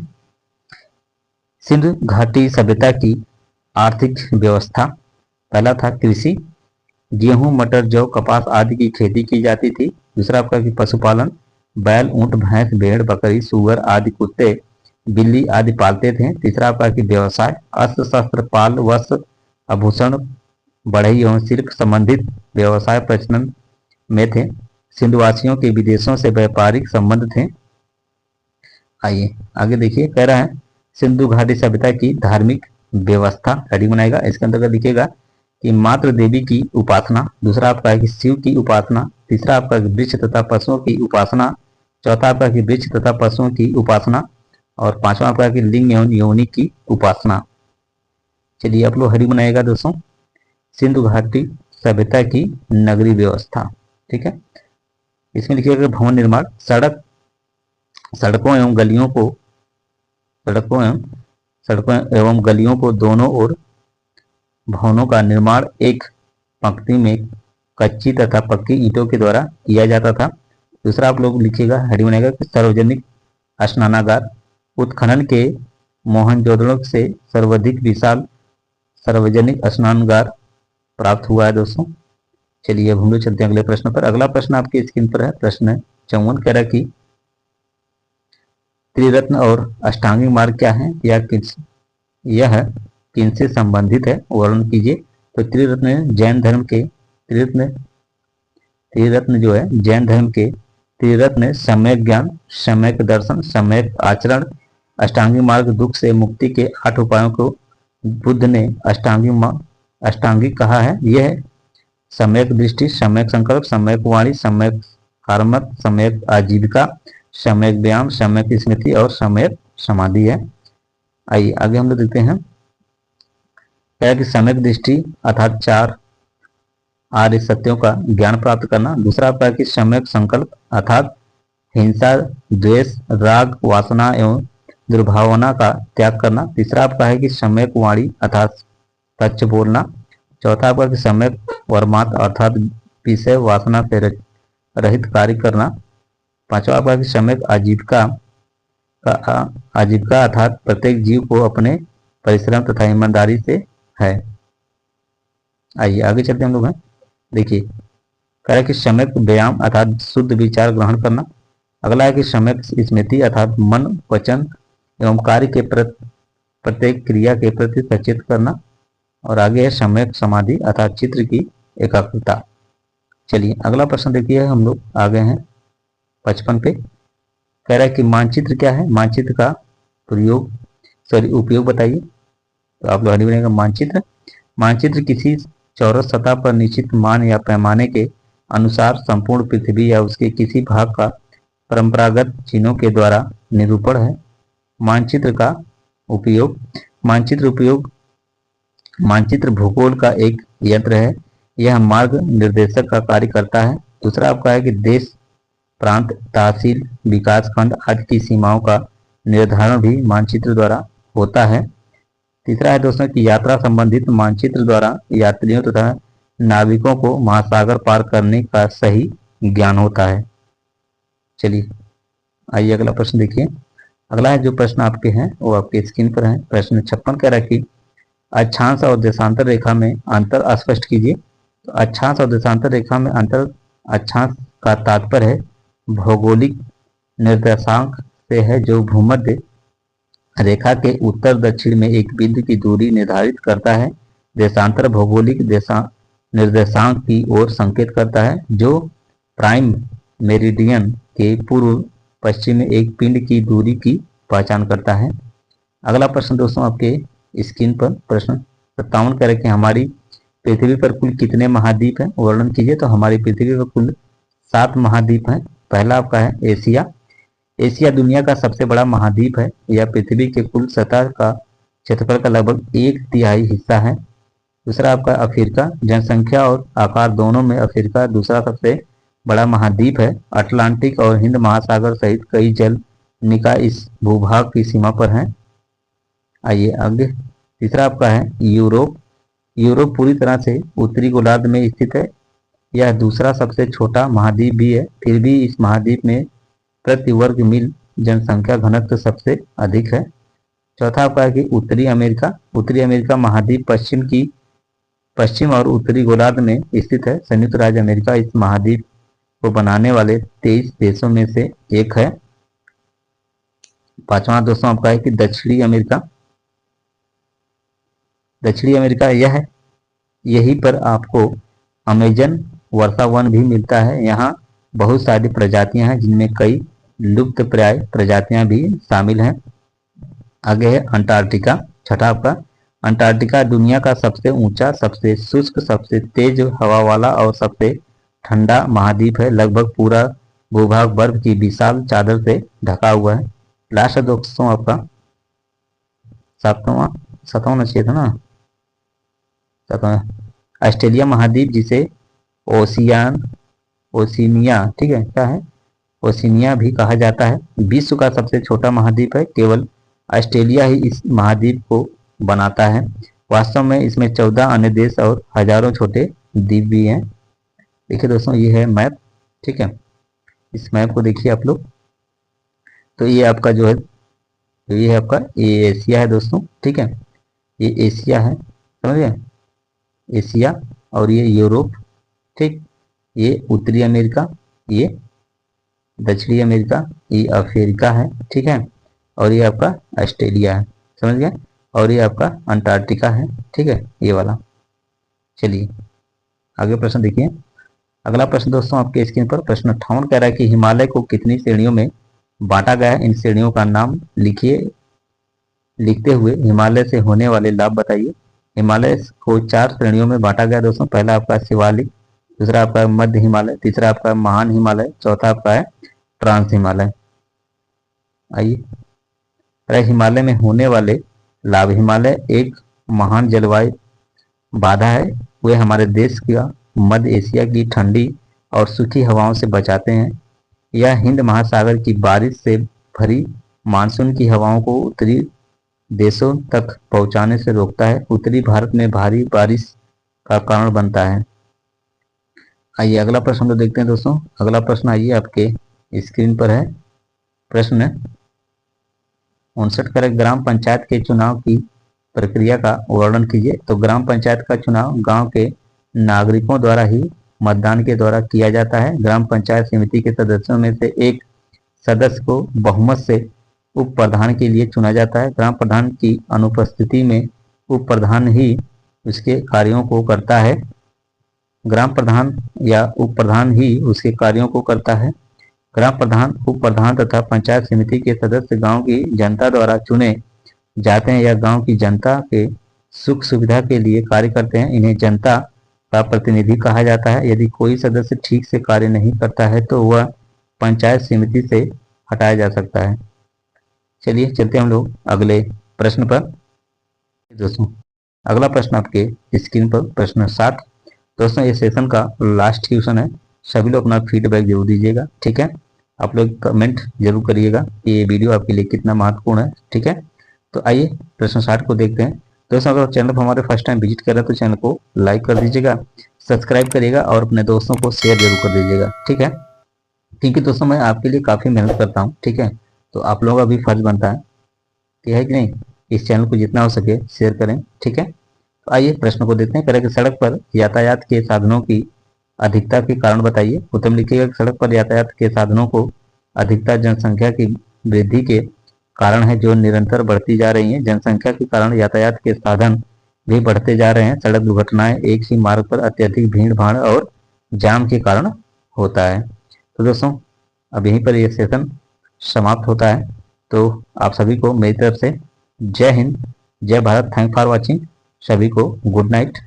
सिंधु घाटी सभ्यता की आर्थिक व्यवस्था, पहला था कृषि, गेहूं, मटर, जौ, कपास आदि की खेती की जाती थी। दूसरा आपका कि पशुपालन, बैल, ऊंट, भैंस, भेड़, बकरी, सूअर आदि, कुत्ते, बिल्ली आदि पालते थे। तीसरा आपका कि व्यवसाय, अस्त्र शस्त्र, पाल, वस्त्र, आभूषण, बढ़ई एवं सिल्क संबंधित व्यवसाय प्रचलन में थे। सिंधुवासियों के विदेशों से व्यापारिक संबंध थे। आइए आगे देखिए, कह रहा है सिंधु घाटी सभ्यता की धार्मिक व्यवस्था, हेडिंग बनाएगा। इसके अंतर्गत लिखेगा कि मातृ देवी की उपासना। दूसरा आपका है कि शिव की उपासना। तीसरा आपका वृक्ष तथा पशुओं की उपासना। चौथा आपका कि वृक्ष तथा पशुओं की उपासना। और पांचवा आपका कि लिंग एवं योनि की उपासना। चलिए आप लोग हेडिंग बनाएगा दोस्तों सिंधु घाटी सभ्यता की नगरीय व्यवस्था, ठीक है। इसमें लिखिएगा भवन निर्माण, सड़कों एवं गलियों को दोनों ओर भवनों का निर्माण एक पंक्ति में कच्ची तथा पक्की ईंटों के द्वारा किया जाता था। दूसरा आप लोग लिखिएगा हेडिंग बनेगा कि सार्वजनिक स्नानागार, उत्खनन के मोहनजोदड़ो से सर्वाधिक विशाल सार्वजनिक स्नानगार प्राप्त हुआ है दोस्तों। चलिए अब हम लोग चलते हैं अगले प्रश्न पर। अगला प्रश्न आपकी स्क्रीन पर है, प्रश्न 54 कह रहा है कि त्रिरत्न और अष्टांगिक मार्ग क्या है, यह किनसे संबंधित है, वर्णन कीजिए। तो त्रिरत्न जैन धर्म के त्रिरत्न जो है जैन धर्म के त्रिरत्न सम्यक ज्ञान, सम्यक दर्शन, सम्यक आचरण, अष्टांगिक मार्ग, दुख से मुक्ति के 8 उपायों को बुद्ध ने अष्टांगिक कहा है। यह सम्यक दृष्टि, सम्यक संकल्प, सम्यक वाणी, सम्यक कर्मठ, सम्यक आजीविका, सम्यक व्यायाम, सम्यक स्मृति और सम्यक समाधि है। आइए आगे हम लोग देखते हैं। क्या है कि सम्यक दृष्टि अर्थात 4 आर्य सत्यों का ज्ञान प्राप्त करना। दूसरा आपका है कि सम्यक संकल्प अर्थात हिंसा, द्वेष, राग, वासना एवं दुर्भावना का त्याग करना। तीसरा आपका है कि सम्यक वाणी अर्थात सच बोलना। चौथा आपका कि सम्यक वर्मात अर्थात विषय वासना से रहित कार्य करना। पांचवा आपका कि सम्यक आजीविका अर्थात प्रत्येक जीव को अपने परिश्रम तथा ईमानदारी से है। आइए आगे चलते हैं हम लोग हैं। देखिए कह रहा है कि सम्यक व्यायाम अर्थात शुद्ध विचार ग्रहण करना। अगला है कि सम्यक स्मृति अर्थात मन, वचन एवं कार्य के प्रत्येक क्रिया के प्रति सचेत करना। और आगे है सम्यक समाधि अर्थात चित्र की एकाग्रता। चलिए अगला प्रश्न देखिए, हम लोग आ गए हैं 55 पे। कह रहा है कि मानचित्र क्या है, मानचित्र का उपयोग बताइए। तो आप लोग हरी बनेगा मानचित्र किसी चौरस सतह पर निश्चित मान या पैमाने के अनुसार संपूर्ण पृथ्वी या उसके किसी भाग का परंपरागत चिन्हों के द्वारा निरूपण है। मानचित्र भूगोल का एक यंत्र है। यह मार्ग निर्देशक का कार्य करता है। दूसरा आपका है कि देश, प्रांत, तहसील, विकास खंड आदि की सीमाओं का निर्धारण भी मानचित्र द्वारा होता है। तीसरा है दोस्तों कि यात्रा संबंधित मानचित्र द्वारा यात्रियों तथा नाविकों को महासागर पार करने का सही ज्ञान होता है। चलिए आइए अगला प्रश्न देखिए। अगला है जो प्रश्न आपके हैं वो आपके स्क्रीन पर है। प्रश्न 56 कह रहा है कि अक्षांश और देशांतर रेखा में अंतर स्पष्ट कीजिए। तो अक्षांश और देशांतर रेखा में अंतर, अक्षांश का तात्पर्य है भौगोलिक निर्देशांक से है जो भूमध्य रेखा के उत्तर दक्षिण में एक बिंदु की दूरी निर्धारित करता है। देशांतर भौगोलिक निर्देशांक की ओर संकेत करता है जो प्राइम मेरिडियन के पूर्व पश्चिम में एक पिंड की दूरी की पहचान करता है। अगला प्रश्न दोस्तों आपके स्क्रीन पर प्रश्न 57 कह रहे कि हमारी पृथ्वी पर कुल कितने महाद्वीप हैं, वर्णन कीजिए। तो हमारी पृथ्वी पर कुल 7 महाद्वीप हैं। पहला आपका है एशिया। एशिया दुनिया का सबसे बड़ा महाद्वीप है। यह पृथ्वी के कुल सतह का क्षेत्रफल का लगभग 1/3 हिस्सा है। दूसरा आपका अफ्रीका। जनसंख्या और आकार दोनों में अफ्रीका दूसरा सबसे बड़ा महाद्वीप है। अटलांटिक और हिंद महासागर सहित कई जल निकाय इस भूभाग की सीमा पर हैं। आइए आगे। तीसरा आपका है यूरोप। यूरोप पूरी तरह से उत्तरी गोलार्ध में स्थित है। यह दूसरा सबसे छोटा महाद्वीप भी है, फिर भी इस महाद्वीप में प्रति वर्ग मील जनसंख्या घनत्व सबसे अधिक है। चौथा आपका है कि उत्तरी अमेरिका। उत्तरी अमेरिका महाद्वीप पश्चिम और उत्तरी गोलार्ध में स्थित है। संयुक्त राज्य अमेरिका इस महाद्वीप को बनाने वाले 23 देशों में से एक है। पांचवा दोस्तों आपका है कि दक्षिणी अमेरिका। दक्षिणी अमेरिका यहीं पर आपको अमेजन वर्षा वन भी मिलता है। यहाँ बहुत सारी प्रजातियां हैं जिनमें कई लुप्त प्राय प्रजातियां भी शामिल हैं। आगे है अंटार्कटिका। छठा आपका अंटार्कटिका दुनिया का सबसे ऊंचा, सबसे शुष्क, सबसे तेज हवा वाला और सबसे ठंडा महाद्वीप है। लगभग पूरा भूभाग बर्फ की विशाल चादर से ढका हुआ है। लास्ट दोस्तों आपका सातवां चाहिए था ना, ऑस्ट्रेलिया महाद्वीप जिसे ओशिनिया, ठीक है, क्या है, ओशिनिया भी कहा जाता है। विश्व का सबसे छोटा महाद्वीप है। केवल ऑस्ट्रेलिया ही इस महाद्वीप को बनाता है। वास्तव में इसमें 14 अन्य देश और हजारों छोटे द्वीप भी हैं। देखिए दोस्तों ये है मैप, ठीक है। इस मैप को देखिए आप लोग। तो ये आपका जो है तो ये है आपका, ये एशिया है दोस्तों, ठीक है, ये एशिया है, समझ गए, एशिया, और ये यूरोप, ठीक, ये उत्तरी अमेरिका, ये दक्षिणी अमेरिका, ये अफ्रीका है, ठीक है, और ये आपका ऑस्ट्रेलिया है, समझ गए, और ये आपका अंटार्कटिका है, ठीक है, ये वाला। चलिए आगे प्रश्न देखिए। अगला प्रश्न दोस्तों आपके स्क्रीन पर प्रश्न 58 कह रहा है कि हिमालय को कितनी श्रेणियों में बांटा गया है, इन श्रेणियों का नाम लिखिए, लिखते हुए हिमालय से होने वाले लाभ बताइए। हिमालय को 4 श्रेणियों में बांटा गया दोस्तों। पहला आपका शिवालिक, दूसरा आपका मध्य हिमालय, तीसरा आपका महान हिमालय, चौथा आपका है ट्रांस हिमालय। आइए, हिमालय में होने वाले लाभ। हिमालय एक महान जलवायु बाधा है, वे हमारे देश का मध्य एशिया की ठंडी और सूखी हवाओं से बचाते हैं। यह हिंद महासागर की बारिश से भरी मानसून की हवाओं को उत्तरी देशों तक पहुंचाने से रोकता है, उत्तरी भारत में भारी बारिश का कारण बनता है। आइए अगला प्रश्न तो देखते हैं दोस्तों। अगला प्रश्न आइए आपके स्क्रीन पर है, प्रश्न 59 करें, ग्राम पंचायत के चुनाव की प्रक्रिया का वर्णन कीजिए। तो ग्राम पंचायत का चुनाव गांव के नागरिकों द्वारा ही मतदान के द्वारा किया जाता है। ग्राम पंचायत समिति के सदस्यों में से एक सदस्य को बहुमत से उप प्रधान के लिए चुना जाता है। ग्राम प्रधान की अनुपस्थिति में उप प्रधान ही उसके कार्यों को करता है। ग्राम प्रधान या उप प्रधान ही उसके कार्यों को करता है। ग्राम प्रधान, उप प्रधान तथा पंचायत समिति के सदस्य गांव की जनता द्वारा चुने जाते हैं या गांव की जनता के सुख सुविधा के लिए कार्य करते हैं। इन्हें जनता का प्रतिनिधि कहा जाता है। यदि कोई सदस्य ठीक से कार्य नहीं करता है तो वह पंचायत समिति से हटाया जा सकता है। चलिए चलते हम लोग अगले प्रश्न पर दोस्तों। अगला प्रश्न आपके स्क्रीन पर प्रश्न 60। दोस्तों ये सेशन का लास्ट क्वेश्चन है, सभी लोग अपना फीडबैक जरूर दीजिएगा, ठीक है। आप लोग कमेंट जरूर करिएगा कि ये वीडियो आपके लिए कितना महत्वपूर्ण है, ठीक है। तो आइए प्रश्न 60 को देखते हैं। दोस्तों अगर चैनल पर हमारे फर्स्ट टाइम विजिट कर रहे हैं तो चैनल को लाइक कर दीजिएगा, सब्सक्राइब करिएगा और अपने दोस्तों को शेयर जरूर कर दीजिएगा, ठीक है। क्योंकि दोस्तों मैं आपके लिए काफ़ी मेहनत करता हूँ, ठीक है, तो आप लोगों का भी फर्ज बनता है कि है कि नहीं, इस चैनल को जितना हो सके शेयर करें, ठीक है। तो आइए प्रश्न को देखते हैं। करें कि सड़क पर यातायात के साधनों की अधिकता के कारण बताइए। उत्तर में लिखिएगा कि सड़क पर यातायात के साधनों को अधिकता जनसंख्या की वृद्धि के कारण है जो निरंतर बढ़ती जा रही है। जनसंख्या के कारण यातायात के साधन भी बढ़ते जा रहे हैं। सड़क दुर्घटनाएं एक ही मार्ग पर अत्यधिक भीड़ भाड़ और जाम के कारण होता है। तो दोस्तों अब यहीं पर यह सेशन समाप्त होता है। तो आप सभी को मेरी तरफ से जय हिंद, जय भारत, थैंक फॉर वॉचिंग, सभी को गुड नाइट।